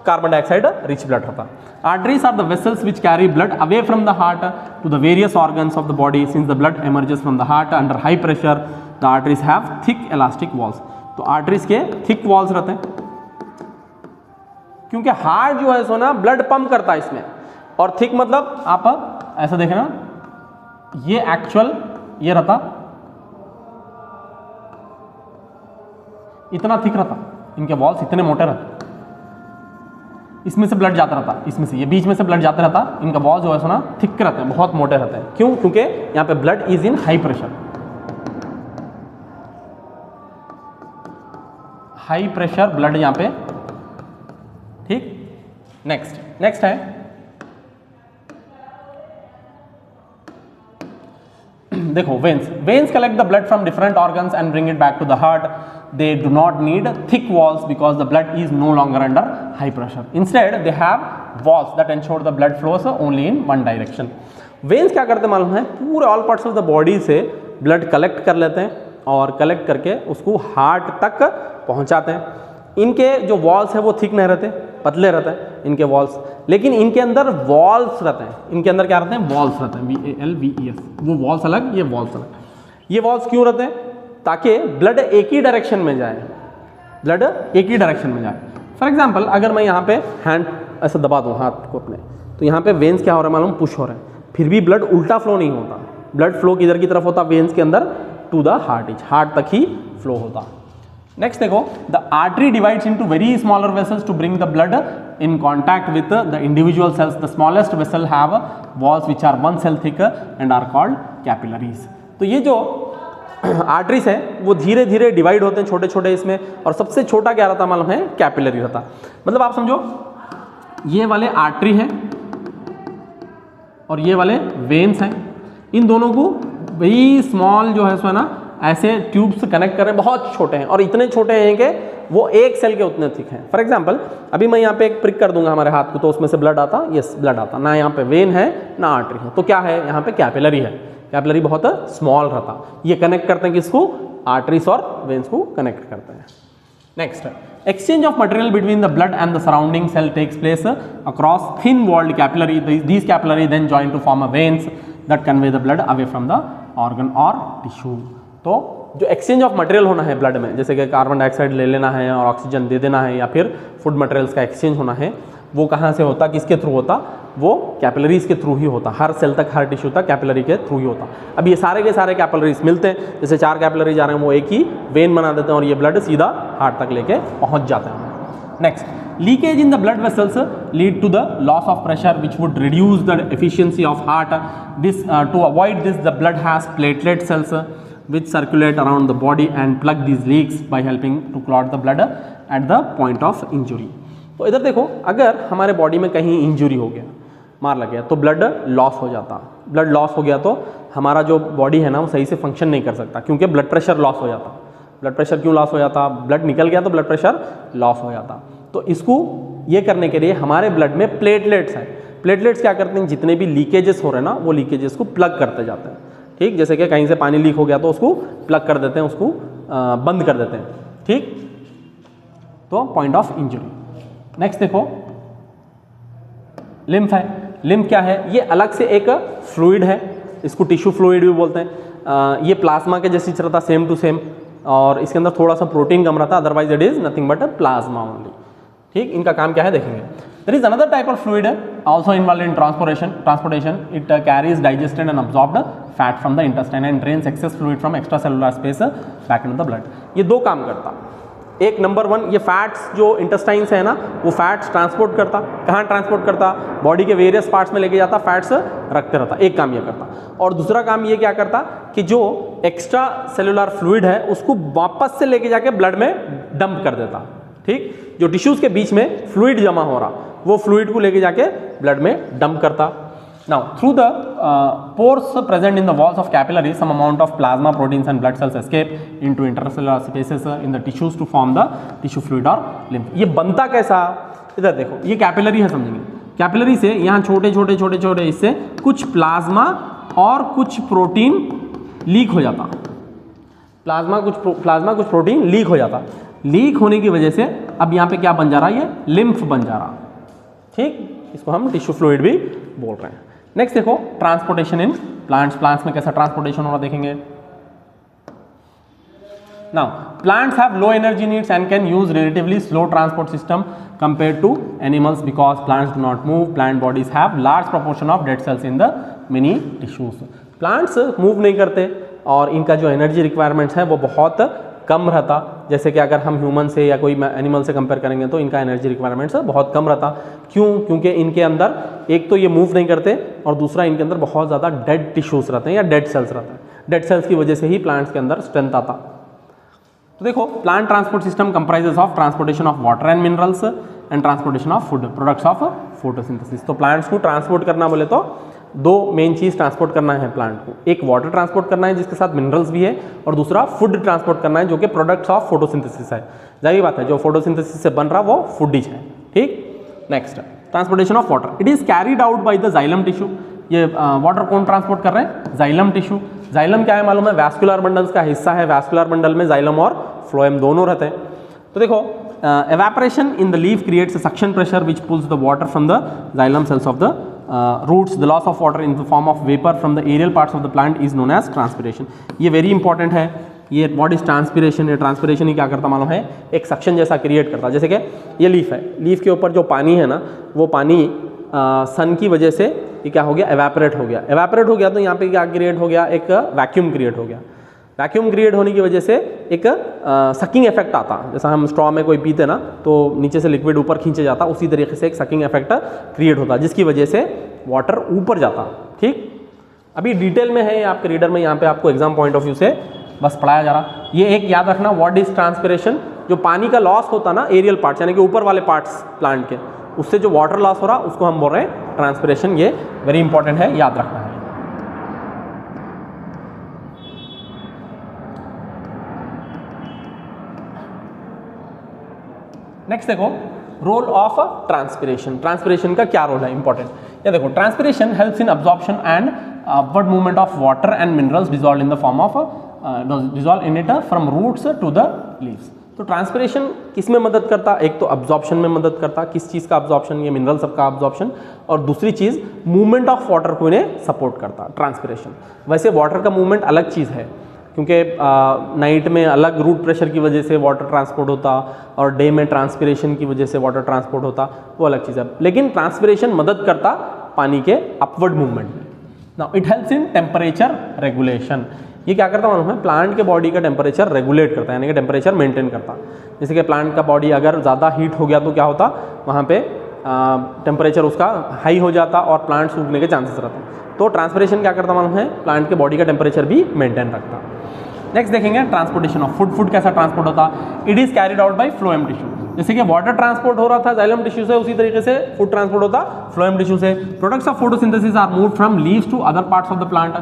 कार्बन डाइऑक्साइड रिच ब्लड रहता. Arteries are the vessels which carry blood away from the heart to the various organs of the body. Since the blood emerges from the heart under high pressure, the arteries have thick elastic walls. तो arteries के thick walls रहते हैं, क्योंकि heart जो है सो ना blood pump करता है इसमें. और थिक मतलब आप ऐसा देखें ना, ये एक्चुअल ये रहता इतना थिक रहता, इनके वॉल्स इतने मोटे रहते. इसमें से ब्लड जाता रहता, इसमें से, ये बीच में से ब्लड जाता रहता. इनका वॉल जो है सो ना थिक रहते हैं, बहुत मोटे रहते हैं. क्यों? क्योंकि यहाँ पे blood is in high pressure. High pressure blood यहाँ पे, ठीक. नेक्स्ट है देखो veins collect the blood from different organs and bring it back to the heart. They do not need thick walls because the blood is no longer under high pressure. Instead, they have walls that ensure the blood flows only in one direction. Veins क्या करते हैं मालूम है? पूरे all parts of the body से blood collect कर लेते हैं और कलेक्ट करके उसको हार्ट तक पहुंचाते हैं. इनके जो वॉल्स है वो थिक नहीं रहते, पतले रहते हैं इनके वॉल्स, लेकिन इनके अंदर वॉल्स रहते हैं. इनके अंदर क्या रहते हैं? वॉल्स रहते हैं, VALVES. वो वॉल्स अलग, ये वॉल्स अलग. ये वॉल्स क्यों रहते हैं? ताकि ब्लड एक ही डायरेक्शन में जाए, ब्लड एक ही डायरेक्शन में जाए. फॉर एग्जांपल अगर मैं यहाँ पे हैंड ऐसा दबा दूँ हाथ को अपने, तो यहाँ पे वेन्स क्या हो रहा है मालूम? पुश हो रहे हैं, फिर भी ब्लड उल्टा फ्लो नहीं होता. ब्लड फ्लो किधर की तरफ होता? वेन्स के अंदर टू द हार्ट, हार्ट तक ही फ्लो होता. नेक्स्ट देखो, the artery divides into very smaller vessels to bring the blood in contact with the individual cells. The smallest vessel have walls which are 1 cell thick and are called capillaries. तो ये जो arteries है वो धीरे धीरे divide होते हैं छोटे छोटे इसमें, और सबसे छोटा क्या रहता मालूम है, कैपिलरी रहता। मतलब आप समझो ये वाले आर्टरी हैं और ये वाले वेन्स हैं, इन दोनों को वेरी स्मॉल जो है सो है ना ऐसे ट्यूब्स कनेक्ट कर रहे हैं, बहुत छोटे हैं और इतने छोटे हैं कि वो एक सेल के उतने थिक हैं। फॉर एग्जांपल अभी मैं यहाँ पे एक प्रिक कर दूंगा हमारे हाथ को तो उसमें से ब्लड आता, यस ब्लड आता, ना यहाँ पे वेन है ना आर्टरी है, तो क्या है यहाँ पे कैपिलरी है। कैपिलरी बहुत स्मॉल रहता, ये कनेक्ट करते हैं किसको, आर्टरीज और वेन्स को कनेक्ट करते हैं। Next, exchange of material between the blood and the surrounding cell takes place across thin walled capillary. These capillary then join to form a veins that convey the blood away from the organ or tissue. तो जो exchange of material होना है blood में, जैसे कि carbon dioxide ले लेना है और ऑक्सीजन दे देना है या फिर फूड मटेरियल्स का एक्सचेंज होना है, वो कहाँ से होता, किसके थ्रू होता, वो कैपिलरीज के थ्रू ही होता। हर सेल तक, हर टिश्यू तक कैपिलरी के थ्रू ही होता। अब ये सारे के सारे कैपिलरीज मिलते हैं, जैसे 4 कैपिलरी जा रहे हैं वो एक ही वेन बना देते हैं और ये ब्लड सीधा हार्ट तक लेके पहुंच जाते हैं। Next, leakage in the blood vessels lead to the loss of pressure which would reduce the efficiency of heart. This to avoid this the blood has platelet cells which circulate around the body and plug these leaks by helping to clot the blood at the point of injury. तो इधर देखो, अगर हमारे body में कहीं injury हो गया, मार लग गया, तो ब्लड लॉस हो जाता। ब्लड लॉस हो गया तो हमारा जो बॉडी है ना वो सही से फंक्शन नहीं कर सकता, क्योंकि ब्लड प्रेशर लॉस हो जाता। ब्लड प्रेशर क्यों लॉस हो जाता, ब्लड निकल गया तो ब्लड प्रेशर लॉस हो जाता। तो इसको ये करने के लिए हमारे ब्लड में प्लेटलेट्स हैं। प्लेटलेट्स क्या करते हैं, जितने भी लीकेजेस हो रहे हैं ना वो लीकेजेस को प्लग करते जाते हैं। ठीक, जैसे कि कहीं से पानी लीक हो गया तो उसको प्लग कर देते हैं, उसको बंद कर देते हैं। ठीक, तो पॉइंट ऑफ इंजरी। नेक्स्ट देखो, लिम्फ है। लिम्फ क्या है, ये अलग से एक फ्लूइड है, इसको टिश्यू फ्लूइड भी बोलते हैं। ये प्लाज्मा के जैसी रहता, सेम टू सेम, और इसके अंदर थोड़ा सा प्रोटीन कम रहता, otherwise it is nothing but plasma only. ठीक, इनका काम क्या है देखेंगे। There is another type of fluid also involved in transportation. It carries digested and absorbed fat from the intestine and drains excess fluid from extracellular space back into the blood. ये दो काम करता। एक नंबर 1, ये fats जो intestines है ना वो फैट्स ट्रांसपोर्ट करता। कहाँ ट्रांसपोर्ट करता, बॉडी के वेरियस पार्ट्स में लेके जाता, फैट्स रखते रहता। एक काम ये करता। और दूसरा काम ये क्या करता कि जो एक्स्ट्रा सेलुलर फ्लूइड है उसको वापस से लेके जाके ब्लड में डंप कर देता। ठीक, जो टिश्यूज के बीच में फ्लूइड जमा हो रहा वो फ्लूइड को लेके जाके ब्लड में डंप करता। Now through the pores present in the walls of capillaries, some amount of plasma, proteins and blood cells escape into intercellular spaces in the tissues to form the tissue fluid or lymph. ये बनता कैसा, इधर देखो, ये capillary है, समझेंगे। Capillary से यहाँ छोटे छोटे छोटे छोटे इससे कुछ प्लाज्मा और कुछ प्रोटीन लीक हो जाता। प्लाज्मा कुछ प्रोटीन लीक हो जाता। लीक होने की वजह से अब यहाँ पे क्या बन जा रहा है, ये लिम्फ बन जा रहा। ठीक, इसको हम टिश्यू फ्लूइड भी बोल रहे हैं। नेक्स्ट देखो, ट्रांसपोर्टेशन इन प्लांट्स। प्लांट्स में कैसा ट्रांसपोर्टेशन हो रहा देखेंगे। Now plants have low energy needs and can use relatively slow transport system compare to animals because plants do not move. Plant bodies have large proportion of dead cells in the many tissues. Plants move नहीं करते और इनका जो energy requirements है वो बहुत कम रहता। जैसे कि अगर हम ह्यूमन से या कोई एनिमल से कंपेयर करेंगे तो इनका एनर्जी रिक्वायरमेंट्स बहुत कम रहता। क्यों, क्योंकि इनके अंदर एक तो ये मूव नहीं करते और दूसरा इनके अंदर बहुत ज़्यादा डेड टिश्यूज रहते हैं या डेड सेल्स रहते हैं। डेड सेल्स की वजह से ही प्लांट्स के अंदर स्ट्रेंथ आता। तो देखो, plant transport system comprises of transportation of water and minerals and transportation of food products of photosynthesis. तो प्लांट्स को ट्रांसपोर्ट करना बोले तो दो मेन चीज़ ट्रांसपोर्ट करना है प्लांट को। एक वाटर ट्रांसपोर्ट करना है जिसके साथ मिनरल्स भी है, और दूसरा फूड ट्रांसपोर्ट करना है जो कि प्रोडक्ट्स ऑफ फोटोसिंथेसिस है। जाहिर बात है, जो फोटोसिंथेसिस से बन रहा वो फूडिज है। ठीक, next, transportation of water. It is carried out by the xylem tissue. ये वाटर कौन ट्रांसपोर्ट कर रहे हैं, जाइलम टिश्यू। जाइलम क्या है मालूम है, वैस्कुलर बंडल्स का हिस्सा है। वैस्कुलर बंडल में जाइलम और फ्लोएम दोनों रहते हैं। तो देखो, evaporation in the leaf creates a suction pressure which pulls the water from the xylem cells of the roots. The loss of water in the form of vapor from the aerial parts of the plant is known as transpiration. ये very important है। ये what is transpiration? ये transpiration ही क्या करता मालूम है, एक suction जैसा क्रिएट करता। जैसे कि ये लीफ है, लीफ के ऊपर जो पानी है ना वो पानी सन की वजह से ये क्या हो गया, एवेपोरेट हो गया। एवेपोरेट हो गया तो यहाँ पे क्या क्रिएट हो गया, एक वैक्यूम क्रिएट हो गया। वैक्यूम क्रिएट होने की वजह से एक सकिंग इफेक्ट आता। जैसा हम स्ट्रॉ में कोई पीते ना तो नीचे से लिक्विड ऊपर खींचे जाता, उसी तरीके से एक सकिंग इफेक्ट क्रिएट होता जिसकी वजह से वाटर ऊपर जाता। ठीक, अभी डिटेल में है आपके रीडर में, यहाँ पे आपको एग्जाम पॉइंट ऑफ व्यू से बस पढ़ाया जा रहा। ये एक याद रखना, व्हाट इज ट्रांसपिरेशन, जो पानी का लॉस होता ना एरियल पार्ट्स यानी कि ऊपर वाले पार्ट्स प्लांट के, उससे जो वाटर लॉस हो रहा उसको हम बोल रहे हैं ट्रांसपिरेशन। ये वेरी इंपॉर्टेंट है, याद रखना है। नेक्स्ट देखो, रोल ऑफ ट्रांसपिरेशन। ट्रांसपिरेशन का क्या रोल है, इंपॉर्टेंट। ये देखो, transpiration helps in absorption and upward movement of water and minerals dissolved in the form of dissolve in it from roots to the leaves. तो transpiration किस में मदद करता, एक तो अब्जॉर्प्शन में मदद करता, किस चीज़ का अब्जॉर्प्शन, ये मिनरल सबका अब्जॉर्प्शन, और दूसरी चीज़ मूवमेंट ऑफ वाटर को इन्हें सपोर्ट करता ट्रांसपिरेशन। वैसे वाटर का मूवमेंट अलग चीज़ है, क्योंकि नाइट में अलग रूट प्रेशर की वजह से वाटर ट्रांसपोर्ट होता और डे में ट्रांसपिरेशन की वजह से वाटर ट्रांसपोर्ट होता, वो अलग चीज़ है। लेकिन ट्रांसपिरेशन मदद करता पानी के अपवर्ड मूवमेंट में। Now it helps in temperature regulation. ये क्या करता मालूम है, प्लांट के बॉडी का टेम्परेचर रेगुलेट करता है, यानी कि टेम्परेचर मेंटेन करता। जैसे कि प्लांट का बॉडी अगर ज़्यादा हीट हो गया तो क्या होता, वहाँ पे टेम्परेचर उसका हाई हो जाता और प्लांट सूखने के चांसेस रहते। तो ट्रांसपिरेशन क्या करता मालूम है, प्लांट के बॉडी का टेम्परेचर भी मेंटेन रखता। नेक्स्ट देखेंगे ट्रांसपोर्टेशन ऑफ फूड। फूड कैसा ट्रांसपोर्ट होता, it is carried out by phloem tissue. जैसे कि वाटर ट्रांसपोर्ट हो रहा था जाइलम टिश्यू से, उसी तरीके से फूड ट्रांसपोर्ट होता फ्लोएम टिश्यू से। Products of photosynthesis are moved from leaves to other parts of the plant.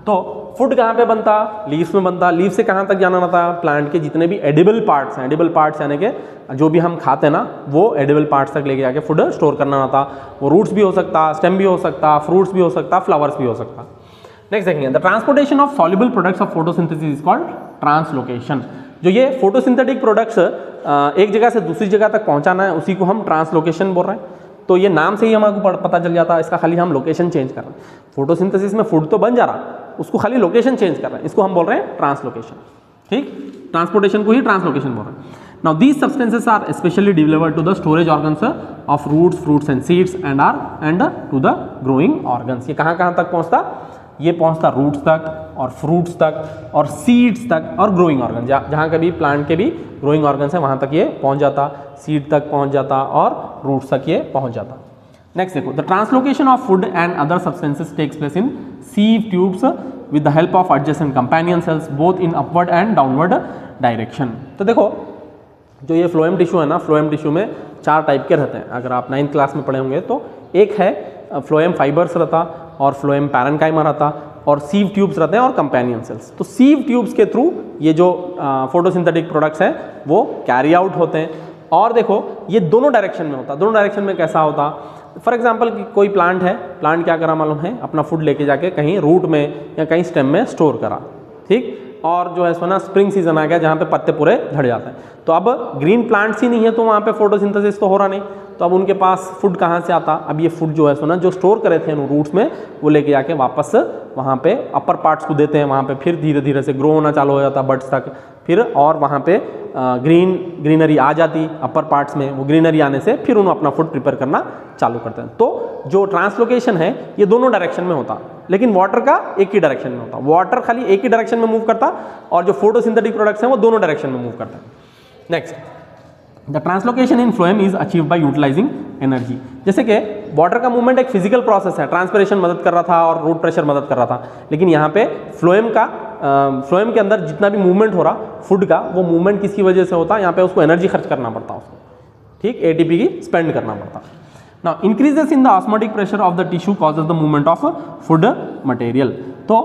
तो फूड कहाँ पे बनता, लीव्स में बनता। लीव से कहाँ तक जाना रहता, प्लांट के जितने भी एडिबल पार्ट्स हैं, एडिबल पार्ट्स यानी कि जो भी हम खाते हैं ना, वो एडिबल पार्ट्स तक लेके जाके फूड स्टोर करना रहता। वो रूट्स भी हो सकता, स्टेम भी हो सकता, फ्रूट्स भी हो सकता, फ्लावर्स भी हो सकता। नेक्स्ट देखेंगे, the transportation of soluble products of photosynthesis is called translocation. जो ये फोटोसिंथेटिक प्रोडक्ट्स एक जगह से दूसरी जगह तक पहुंचाना है, उसी को हम ट्रांसलोकेशन बोल रहे हैं। तो ये नाम से ही हमको पता चल जाता है, इसका खाली हम लोकेशन चेंज कर रहे हैं। फोटोसिंथेसिस में फूड तो बन जा रहा, उसको खाली लोकेशन चेंज कर रहे हैं, इसको हम बोल रहे हैं ट्रांसलोकेशन। ठीक, ट्रांसपोर्टेशन को ही ट्रांसलोकेशन बोल रहे हैं। Now these substances are specially delivered to the storage organs of roots, fruits and seeds and to the growing organs. ये कहाँ कहाँ तक पहुँचता, ये पहुंचता रूट्स तक और फ्रूट्स तक और सीड्स तक और ग्रोइंग ऑर्गन, जहाँ कभी प्लांट के भी ग्रोइंग ऑर्गन्स है वहाँ तक ये पहुँच जाता, सीड तक पहुँच जाता और रूट्स तक ये पहुँच जाता। नेक्स्ट देखो, the translocation of food and other substances takes place in sieve tubes with the help of adjacent companion cells both in upward and downward direction. तो देखो, जो ये फ्लोएम टिश्यू है ना, फ्लोएम टिश्यू में 4 टाइप के रहते हैं, अगर आप 9th क्लास में पढ़े होंगे तो। एक है फ्लोएम फाइबर्स रहता और फ्लोएम पैरेन्काइमा रहता और सीव ट्यूब्स रहते हैं और कंपेनियन सेल्स। तो सीव ट्यूब्स के थ्रू ये जो फोटोसिंथेटिक प्रोडक्ट्स हैं वो कैरी आउट होते हैं। और देखो, ये दोनों डायरेक्शन में होता। दोनों डायरेक्शन में कैसा होता, फॉर एग्जांपल कोई प्लांट है, प्लांट क्या करा मालूम है, अपना फूड लेके जाके कहीं रूट में या कहीं स्टेम में स्टोर करा, ठीक। और जो है सो ना स्प्रिंग सीजन आ गया जहाँ पे पत्ते पूरे झड़ जाते हैं, तो अब ग्रीन प्लांट्स ही नहीं है तो वहाँ पे फोटोसिंथेसिस तो हो रहा नहीं, तो अब उनके पास फूड कहाँ से आता। अब ये फूड जो है सो ना जो स्टोर करे थे रूट्स में, वो लेके जाके वापस वहाँ पे अपर पार्ट्स को देते हैं, वहाँ पे फिर धीरे धीरे से ग्रो होना चालू हो जाता बड्स तक, फिर और वहाँ पे ग्रीनरी आ जाती अपर पार्ट्स में। वो ग्रीनरी आने से फिर उन्होंने अपना फूड प्रिपेयर करना चालू करते हैं। तो जो ट्रांसलोकेशन है ये दोनों डायरेक्शन में होता, लेकिन वाटर का एक ही डायरेक्शन में होता। वाटर खाली एक ही डायरेक्शन में मूव करता और जो फोटोसिंथेटिक प्रोडक्ट्स हैं वो दोनों डायरेक्शन में मूव करते हैं। Next, the translocation in phloem is achieve by utilizing energy. जैसे कि वाटर का मूवमेंट एक फिजिकल प्रोसेस है, ट्रांसपिरेशन मदद कर रहा था और रूट प्रेशर मदद कर रहा था, लेकिन यहाँ पे फ्लोएम के अंदर जितना भी मूवमेंट हो रहा फूड का, वो मूवमेंट किसकी वजह से होता, यहाँ पे उसको एनर्जी खर्च करना पड़ता उसको, ठीक, एटीपी की स्पेंड करना पड़ता। Now increases in the osmotic pressure of the tissue causes the movement of food material। तो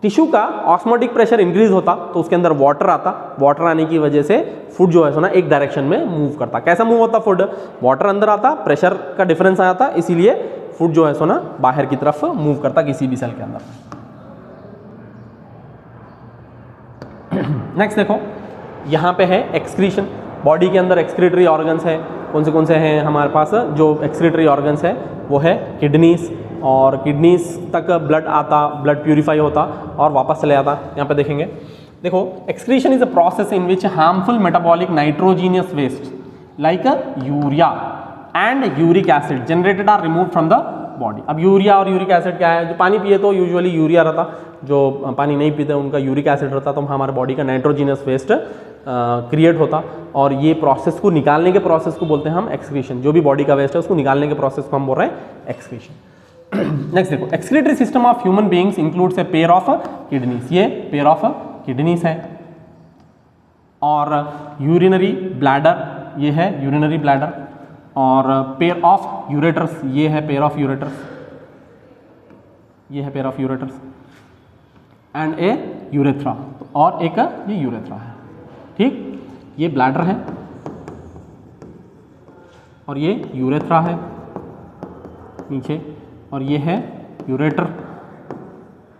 टिश्यू का ऑस्मोटिक प्रेशर इंक्रीज होता तो उसके अंदर वाटर आता, वाटर आने की वजह से फूड जो है सो ना एक डायरेक्शन में मूव करता। कैसा मूव होता फूड, वाटर अंदर आता, प्रेशर का डिफरेंस आया था, इसीलिए फूड जो है सो ना बाहर की तरफ मूव करता किसी भी सेल के अंदर। नेक्स्ट देखो, यहाँ पे है एक्सक्रीशन। बॉडी के अंदर एक्सक्रीटरी ऑर्गन्स है, कौन से हैं हमारे पास, जो एक्सक्रीटरी ऑर्गन्स है वो है किडनीज, और किडनीज तक ब्लड आता, ब्लड प्यूरिफाई होता और वापस चले जाता। यहाँ पे देखेंगे, देखो, excretion is a process in which harmful metabolic nitrogenous waste like urea and uric acid generated are remove from the body. अब यूरिया और यूरिक एसिड क्या है, जो पानी पिए तो यूजुअली यूरिया रहता, जो पानी नहीं पीते उनका यूरिक एसिड रहता, तो हमारे बॉडी का नाइट्रोजीनियस वेस्ट क्रिएट होता, और ये प्रोसेस को निकालने के प्रोसेस को बोलते हैं हम एक्सक्रीशन। जो भी बॉडी का वेस्ट है उसको निकालने के प्रोसेस को हम बोल रहे हैं एक्सक्रीशन। नेक्स्ट देखो, excretory system of human beings includes a pair of kidneys. ये पेयर ऑफ किडनीस है, और यूरिनरी ब्लैडर, ये है यूरिनरी ब्लैडर, और पेयर ऑफ यूरेटर्स, ये है पेयर ऑफ यूरेटर्स, ये है pair of ureters, and A urethra, और एक ये यूरेथ्रा है। ठीक, ये ब्लैडर है और ये यूरेथ्रा है नीचे, और ये है यूरेटर,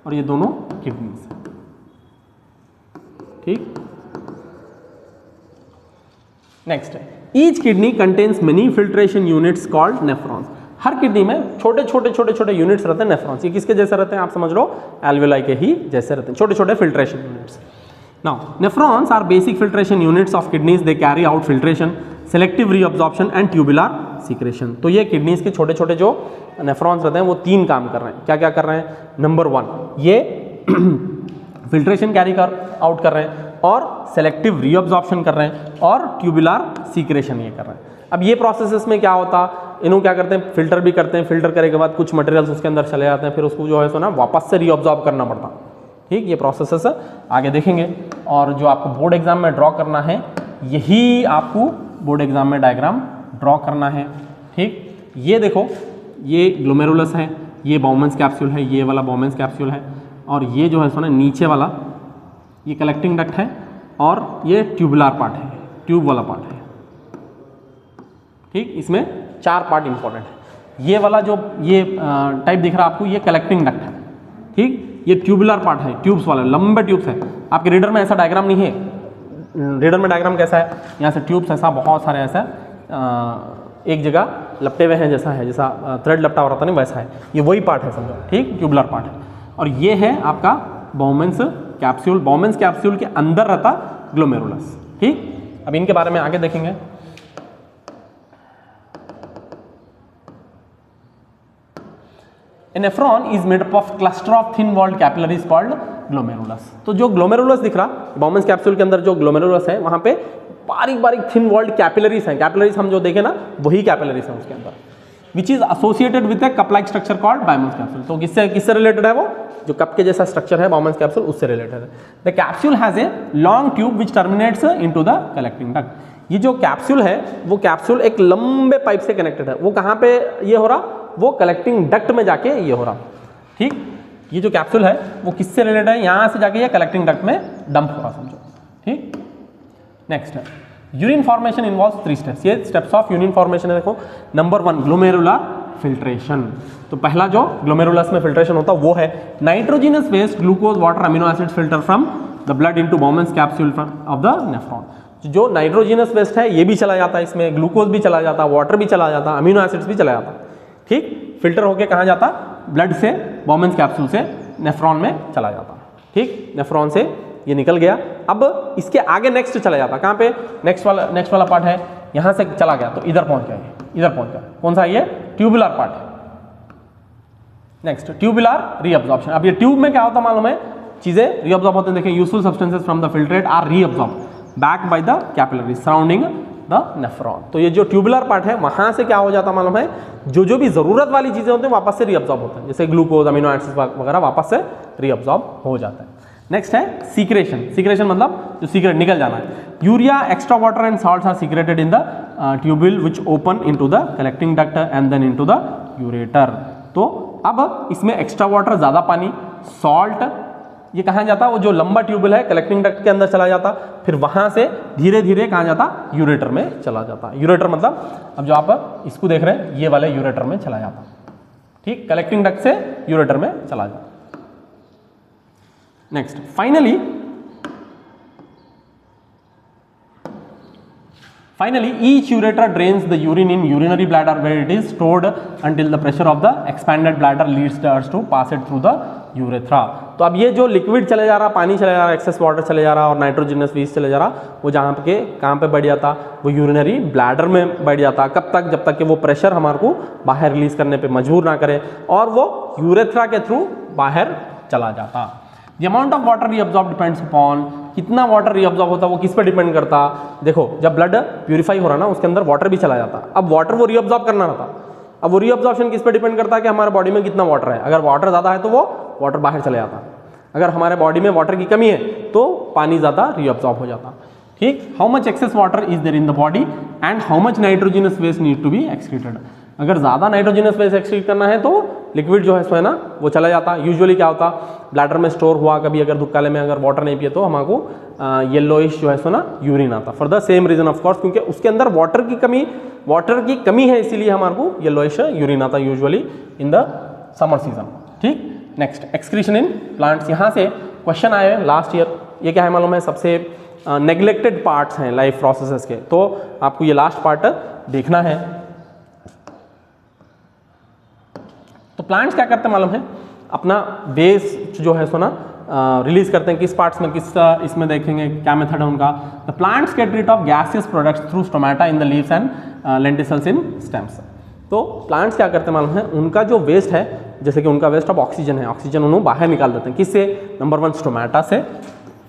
और ये दोनों किडनीज। ठीक, नेक्स्ट है, each kidney contains many filtration units called nephrons. हर किडनी में छोटे छोटे छोटे छोटे यूनिट्स रहते हैं नेफ्रॉन्स। ये किसके जैसे रहते हैं आप समझ लो, एल्वेलाई के ही जैसे रहते हैं, छोटे छोटे filtration units. Now nephrons are basic filtration units of kidneys, they carry out filtration, selective reabsorption and tubular secretion. तो ये किडनीज के छोटे छोटे जो नेफ्रॉन्स रहते हैं वो 3 काम कर रहे हैं। क्या क्या कर रहे हैं? नंबर 1 ये फिल्ट्रेशन कैरी कर आउट कर रहे हैं, और सेलेक्टिव रीअब्जॉर्प्शन कर रहे हैं, और ट्यूबुलर सीक्रेशन ये कर रहे हैं। अब ये प्रोसेसेस में क्या होता, इन्हों क्या करते हैं, फिल्टर भी करते हैं, फिल्टर करने के बाद कुछ मटेरियल्स उसके अंदर चले जाते हैं, फिर उसको जो है सो ना वापस से रीअब्जॉर्ब करना पड़ता। ठीक, ये प्रोसेसेस आगे देखेंगे, और जो आपको बोर्ड एग्जाम में ड्रॉ करना है यही आपको बोर्ड एग्जाम में डायग्राम ड्रॉ करना है। ठीक, ये देखो, ये ग्लोमेरुलस है, ये बाउमेंस कैप्सूल है, ये वाला बाउमेंस कैप्सूल है, और ये जो है सो ना नीचे वाला ये कलेक्टिंग डक्ट है, और ये ट्यूबुलर पार्ट है, ट्यूब वाला पार्ट है। ठीक, इसमें 4 पार्ट इंपॉर्टेंट है। ये वाला जो ये टाइप दिख रहा है आपको, ये कलेक्टिंग डक्ट है। ठीक, ये ट्यूबुलर पार्ट है, ट्यूब्स वाला, लंबे ट्यूब्स है। आपके रीडर में ऐसा डायग्राम नहीं है। रीडर में डायग्राम कैसा है, यहाँ से ट्यूब्स ऐसा बहुत सारे ऐसा एक जगह लपटे हुए हैं, जैसा है, जैसा थ्रेड लपटा हो रहा था नहीं, वैसा है। ये वही पार्ट है समझो। ठीक, ट्यूबुलर पार्ट है, और ये है आपका बाउमेंस कैप्सूल। बाउमेंस कैप्सूल के अंदर रहता ग्लोमेरुलस। ठीक, अब इनके बारे में आगे देखेंगे। A nephron is made up of cluster of thin walled capillaries called glomerulus। तो जो ग्लोमेरुलस दिख रहा बाउमेंस कैप्सूल के अंदर, जो ग्लोमेरुलस है वहां पे बारीक बारीक थिन वॉल्ड कैपिलरीज हैं। कैपिलरीज हम जो देखे ना वही कैपिलरीज हैं उसके अंदर, which is associated with a cup like structure called Bowman's capsule. तो किससे रिलेटेड है वो, जो कप के जैसा स्ट्रक्चर है बाउमेंस कैप्सूल, उससे रिलेटेड है। The capsule has a long tube which terminates into the collecting duct. ये जो कैप्सूल है वो कैप्सूल एक लंबे पाइप से कनेक्टेड है। वो कहाँ पे ये हो रहा, वो कलेक्टिंग डक्ट में जाके ये हो रहा। ठीक, ये जो कैप्सूल है वो किससे रिलेटेड है, यहाँ से जाके ये कलेक्टिंग डक्ट में डंप हो रहा समझो। ठीक, नेक्स्ट है यूरिन फॉर्मेशन इन्वॉल्व्स 3 स्टेप्स। ये स्टेप्स ऑफ यूरिन फॉर्मेशन है। देखो, नंबर 1 ग्लोमेरुलर फिल्ट्रेशन। तो पहला जो ग्लोमेरुलस में फिल्ट्रेशन होता है वो है nitrogenous waste, glucose, water, amino acids filter from the blood into Bowman's capsule of the nephron. जो नाइट्रोजिनस वेस्ट है ये भी चला जाता है, इसमें ग्लूकोज भी चला जाता, वाटर भी चला जाता, अमीनो एसिड्स भी चला जाता। ठीक, फिल्टर होके कहाँ जाता, ब्लड से बाउमेंस कैप्सूल से नेफ्रॉन में चला जाता। ठीक, नेफ्रॉन से ये निकल गया। अब इसके आगे नेक्स्ट चला जाता, कहाँ पे, नेक्स्ट वाला पार्ट है, यहाँ से चला गया तो इधर पहुंच गया, इधर पहुंच गया। कौन सा, ये ट्यूबुलर पार्ट है। Next tubular reabsorption. अब ये ट्यूब में क्या होता मालूम है, चीजें रीअब्जॉर्ब होते हैं। देखिए, useful substances from the filtrate are reabsorb back by the capillaries surrounding the nephron. तो ये जो ट्यूबुलर पार्ट है वहां से क्या हो जाता मालूम है, जो भी जरूरत वाली चीजें होती हैं वापस से रीअब्जॉर्ब होते हैं, जैसे ग्लूकोज, अमीनो एसिड्स वगैरह वापस से रीअब्जॉर्ब हो जाता है। नेक्स्ट है सीक्रेशन। सीक्रेशन मतलब जो सीक्रेट निकल जाना है। Urea, extra water and salts are secreted in the tubule which open into the collecting duct and then into the ureter. तो अब इसमें एक्स्ट्रा वाटर, ज्यादा पानी, सॉल्ट, ये कहाँ जाता, वो जो लंबा ट्यूबल है कलेक्टिंग डक्ट के अंदर चला जाता, फिर वहां से धीरे धीरे कहाँ जाता, यूरेटर में चला जाता। यूरेटर मतलब अब जो आप इसको देख रहे हैं ये वाले यूरेटर में चला जाता। ठीक, कलेक्टिंग डक्ट से यूरेटर में चला जाता। Next, finally each ureter drains the urine in urinary bladder where it is stored until the pressure of the expanded bladder leads the urge to pass it through the urethra। तो अब ये जो liquid चले जा रहा, पानी चले जा रहा, एक्सेस वाटर चले जा रहा और नाइट्रोजनस वेस्ट चले जा रहा, वो जहाँ पे कहाँ पे बढ़ जाता, वो यूरिनरी ब्लैडर में बढ़ जाता। कब तक, जब तक कि वो प्रेशर हमारे को बाहर रिलीज करने पे मजबूर ना करे और वो यूरेथ्रा के थ्रू बाहर चला जाता। The amount of water reabsorbed depends upon, कितना वाटर रीअब्जॉर्ब होता है वो किस पे डिपेंड करता। देखो, जब ब्लड प्यूरिफाई हो रहा ना उसके अंदर वाटर भी चला जाता। अब वाटर वो रीअब्जॉर्ब करना रहता। अब वो रीअब्जॉर्प्शन किस पे डिपेंड करता है कि हमारे बॉडी में कितना वाटर है। अगर वाटर ज़्यादा है तो वो वाटर बाहर चले जाता, अगर हमारे बॉडी में वाटर की कमी है तो पानी ज़्यादा रीअब्सॉर्ब हो जाता। ठीक, how much excess water is there in the body and how much nitrogenous waste need to be excreted. अगर ज़्यादा नाइट्रोजनस वेस्ट एक्सक्रीट करना है तो लिक्विड जो है सो है ना वो चला जाता। यूजुअली क्या होता, ब्लैडर में स्टोर हुआ, कभी अगर धुक्काले में अगर वाटर नहीं पिए तो हमको येलोइश जो है सो ना यूरिन आता। For the same reason of course, क्योंकि उसके अंदर वाटर की कमी है, इसीलिए हमारे को येलोइश यूरिन आता usually in the summer season. ठीक, नेक्स्ट एक्सक्रीशन इन प्लांट्स। यहाँ से क्वेश्चन आए लास्ट ईयर, ये क्या है मालूम है, सबसे नेग्लेक्टेड पार्ट्स हैं लाइफ प्रोसेसेस के, तो आपको ये लास्ट पार्ट देखना है। तो प्लांट्स क्या करते हैं मालूम है, अपना वेस्ट जो है सो ना रिलीज करते हैं। किस पार्ट्स में, किस इसमें देखेंगे क्या मेथड है उनका। The plants get rid of gaseous products through stomata in the leaves and lenticels in stems. तो प्लांट्स क्या करते हैं मालूम है, उनका जो वेस्ट है, जैसे कि उनका वेस्ट ऑफ ऑक्सीजन है, ऑक्सीजन उन्होंने बाहर निकाल देते हैं। किससे, नंबर 1 स्टोमेटा से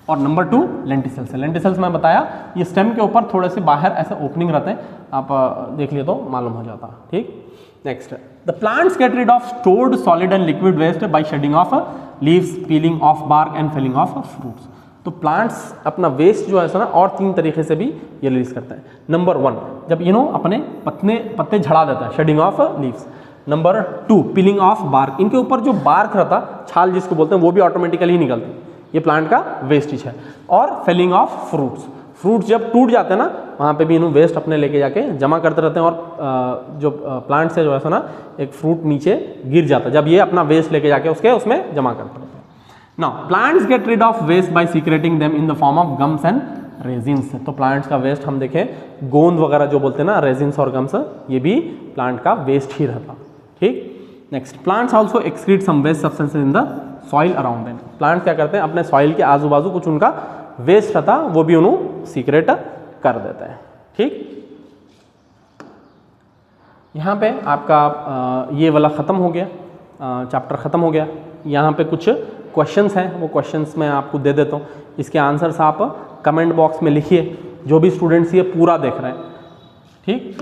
और नंबर 2 लेंटिसल्स से। लेंटिसल्स में बताया ये स्टेम के ऊपर थोड़े से बाहर ऐसे ओपनिंग रहते हैं, आप देख लिए तो मालूम हो जाता। ठीक, next, the plants get rid of stored solid and liquid waste by shedding of leaves, peeling of bark and falling of fruits. तो प्लांट्स अपना वेस्ट जो है ना और 3 तरीके से भी ये रिलीज करते हैं। नंबर 1, जब अपने पत्ते झड़ा देता है, shedding of leaves. Number 2, peeling of bark, इनके ऊपर जो बार्क रहता, छाल जिसको बोलते हैं, वो भी ऑटोमेटिकली ही निकलती है, ये प्लांट का वेस्टेज है। और फेलिंग ऑफ फ्रूट्स जब टूट जाते हैं ना, वहाँ पे भी इन्हों वेस्ट अपने लेके जाके जमा करते रहते हैं, और जो प्लांट से जो है ना एक फ्रूट नीचे गिर जाता है, जब ये अपना वेस्ट लेके जाके उसमें जमा करते रहते हैं। Now plants get rid of waste by secreting them in the form of gums and resins. तो प्लांट्स का वेस्ट हम देखें, गोंद वगैरह जो बोलते हैं ना, रेजिन्स और गम्स, ये भी प्लांट का वेस्ट ही रहता। ठीक, next, plants also excrete some waste substances in the soil around them. Plants क्या करते हैं, अपने सॉइल के आजू बाजू कुछ उनका वेस्ट रहता, वो भी उन्होंने सीक्रेट कर देते हैं। ठीक, यहाँ पे आपका ये वाला ख़त्म हो गया, चैप्टर ख़त्म हो गया। यहाँ पे कुछ क्वेश्चंस हैं, वो क्वेश्चंस मैं आपको दे देता हूँ, इसके आंसर्स आप कमेंट बॉक्स में लिखिए, जो भी स्टूडेंट्स ये पूरा देख रहे हैं। ठीक,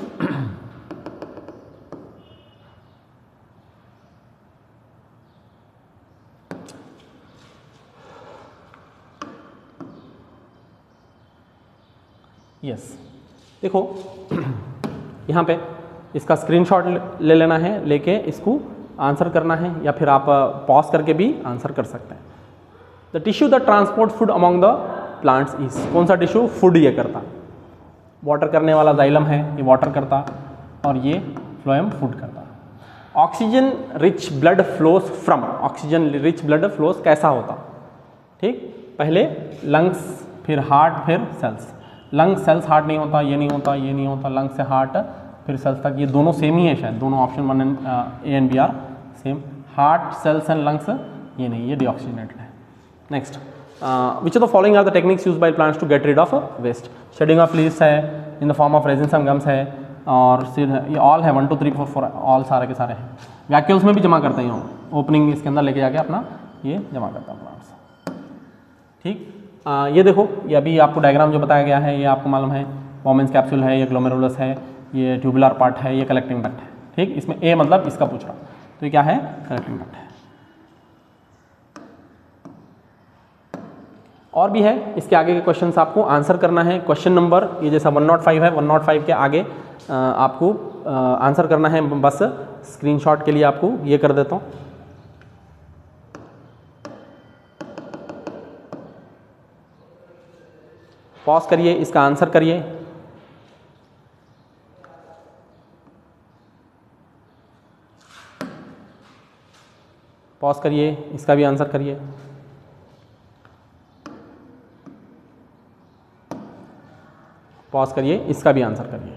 यस, देखो यहाँ पे इसका स्क्रीनशॉट ले लेना है, लेके इसको आंसर करना है, या फिर आप पॉज करके भी आंसर कर सकते हैं। The tissue the transport food among the plants is, कौन सा टिश्यू फूड ये करता, वाटर करने वाला जाइलम है, ये वाटर करता, और ये फ्लोएम फूड करता। Oxygen rich blood flows from, oxygen rich blood flows कैसा होता। ठीक, पहले लंग्स, फिर हार्ट, फिर सेल्स। लंग्स, सेल्स, हार्ट नहीं होता, ये नहीं होता, ये नहीं होता, लंग्स से हार्ट फिर सेल्स तक, ये दोनों सेम ही है शायद, दोनों option 1 and A and B are same. Heart, cells and lungs ये नहीं, ये डीऑक्सीजनेटेड है। Next, which of the following are the techniques use by plants to get rid of waste. Shedding of leaves है, in the form of resins and gums है, और ये all है 1 2 3 4 4 all सारे के सारे हैं। वैक्यूल्स में भी जमा करते हैं, ओपनिंग इसके अंदर लेके जाके अपना ये जमा करता है प्लांट्स। ठीक, ये देखो, ये अभी आपको डायग्राम जो बताया गया है, ये आपको मालूम है वोमेन्स कैप्सूल है, ये ग्लोमेरुलस है, ये ट्यूबुलर पार्ट है, ये कलेक्टिंग डक्ट है। ठीक, इसमें ए मतलब इसका पूछ रहा, तो ये क्या है, कलेक्टिंग डक्ट है। और भी है, इसके आगे के क्वेश्चंस आपको आंसर करना है। क्वेश्चन नंबर ये जैसा 105 है, 105 के आगे आपको आंसर करना है, बस स्क्रीनशॉट के लिए आपको ये कर देता हूँ। पॉज करिए, इसका आंसर करिए। पॉज करिए, इसका भी आंसर करिए। पॉज करिए, इसका भी आंसर करिए।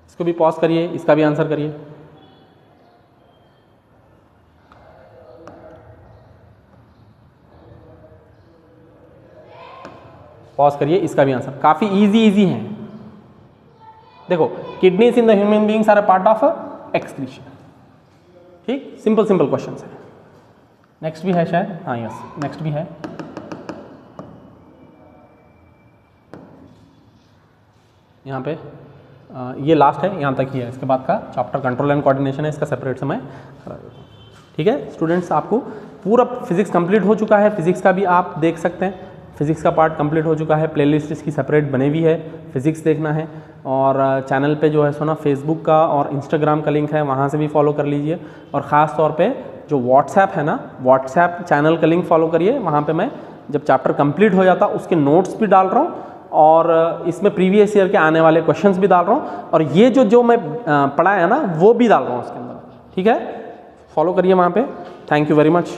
इसको भी पॉज करिए, इसका भी आंसर करिए। पॉज करिए, इसका भी आंसर। काफी इजी है। देखो, kidneys in the human beings are a part of excretion. ठीक, सिंपल क्वेश्चंस है। नेक्स्ट भी है शायद, हाँ यस, नेक्स्ट भी है। यहाँ पे ये लास्ट है, यहाँ तक ही है। इसके बाद का चैप्टर कंट्रोल एंड कोऑर्डिनेशन है, इसका सेपरेट समय करा देता हूँ। ठीक है स्टूडेंट्स, आपको पूरा फिजिक्स कंप्लीट हो चुका है। फिजिक्स का भी आप देख सकते हैं, फिजिक्स का पार्ट कंप्लीट हो चुका है। प्लेलिस्ट इसकी सेपरेट बनी हुई है, फिजिक्स देखना है। और चैनल पे जो है सो ना फेसबुक का और इंस्टाग्राम का लिंक है, वहाँ से भी फॉलो कर लीजिए। और ख़ास तौर पे जो व्हाट्सएप है ना, व्हाट्सएप चैनल का लिंक फॉलो करिए। वहाँ पे मैं जब चैप्टर कंप्लीट हो जाता उसके नोट्स भी डाल रहा हूँ और इसमें प्रीवियस ईयर के आने वाले क्वेश्चंस भी डाल रहा हूँ और ये जो मैं पढ़ाया ना वो भी डाल रहा हूँ उसके अंदर। ठीक है, फॉलो करिए वहाँ पे। Thank you very much.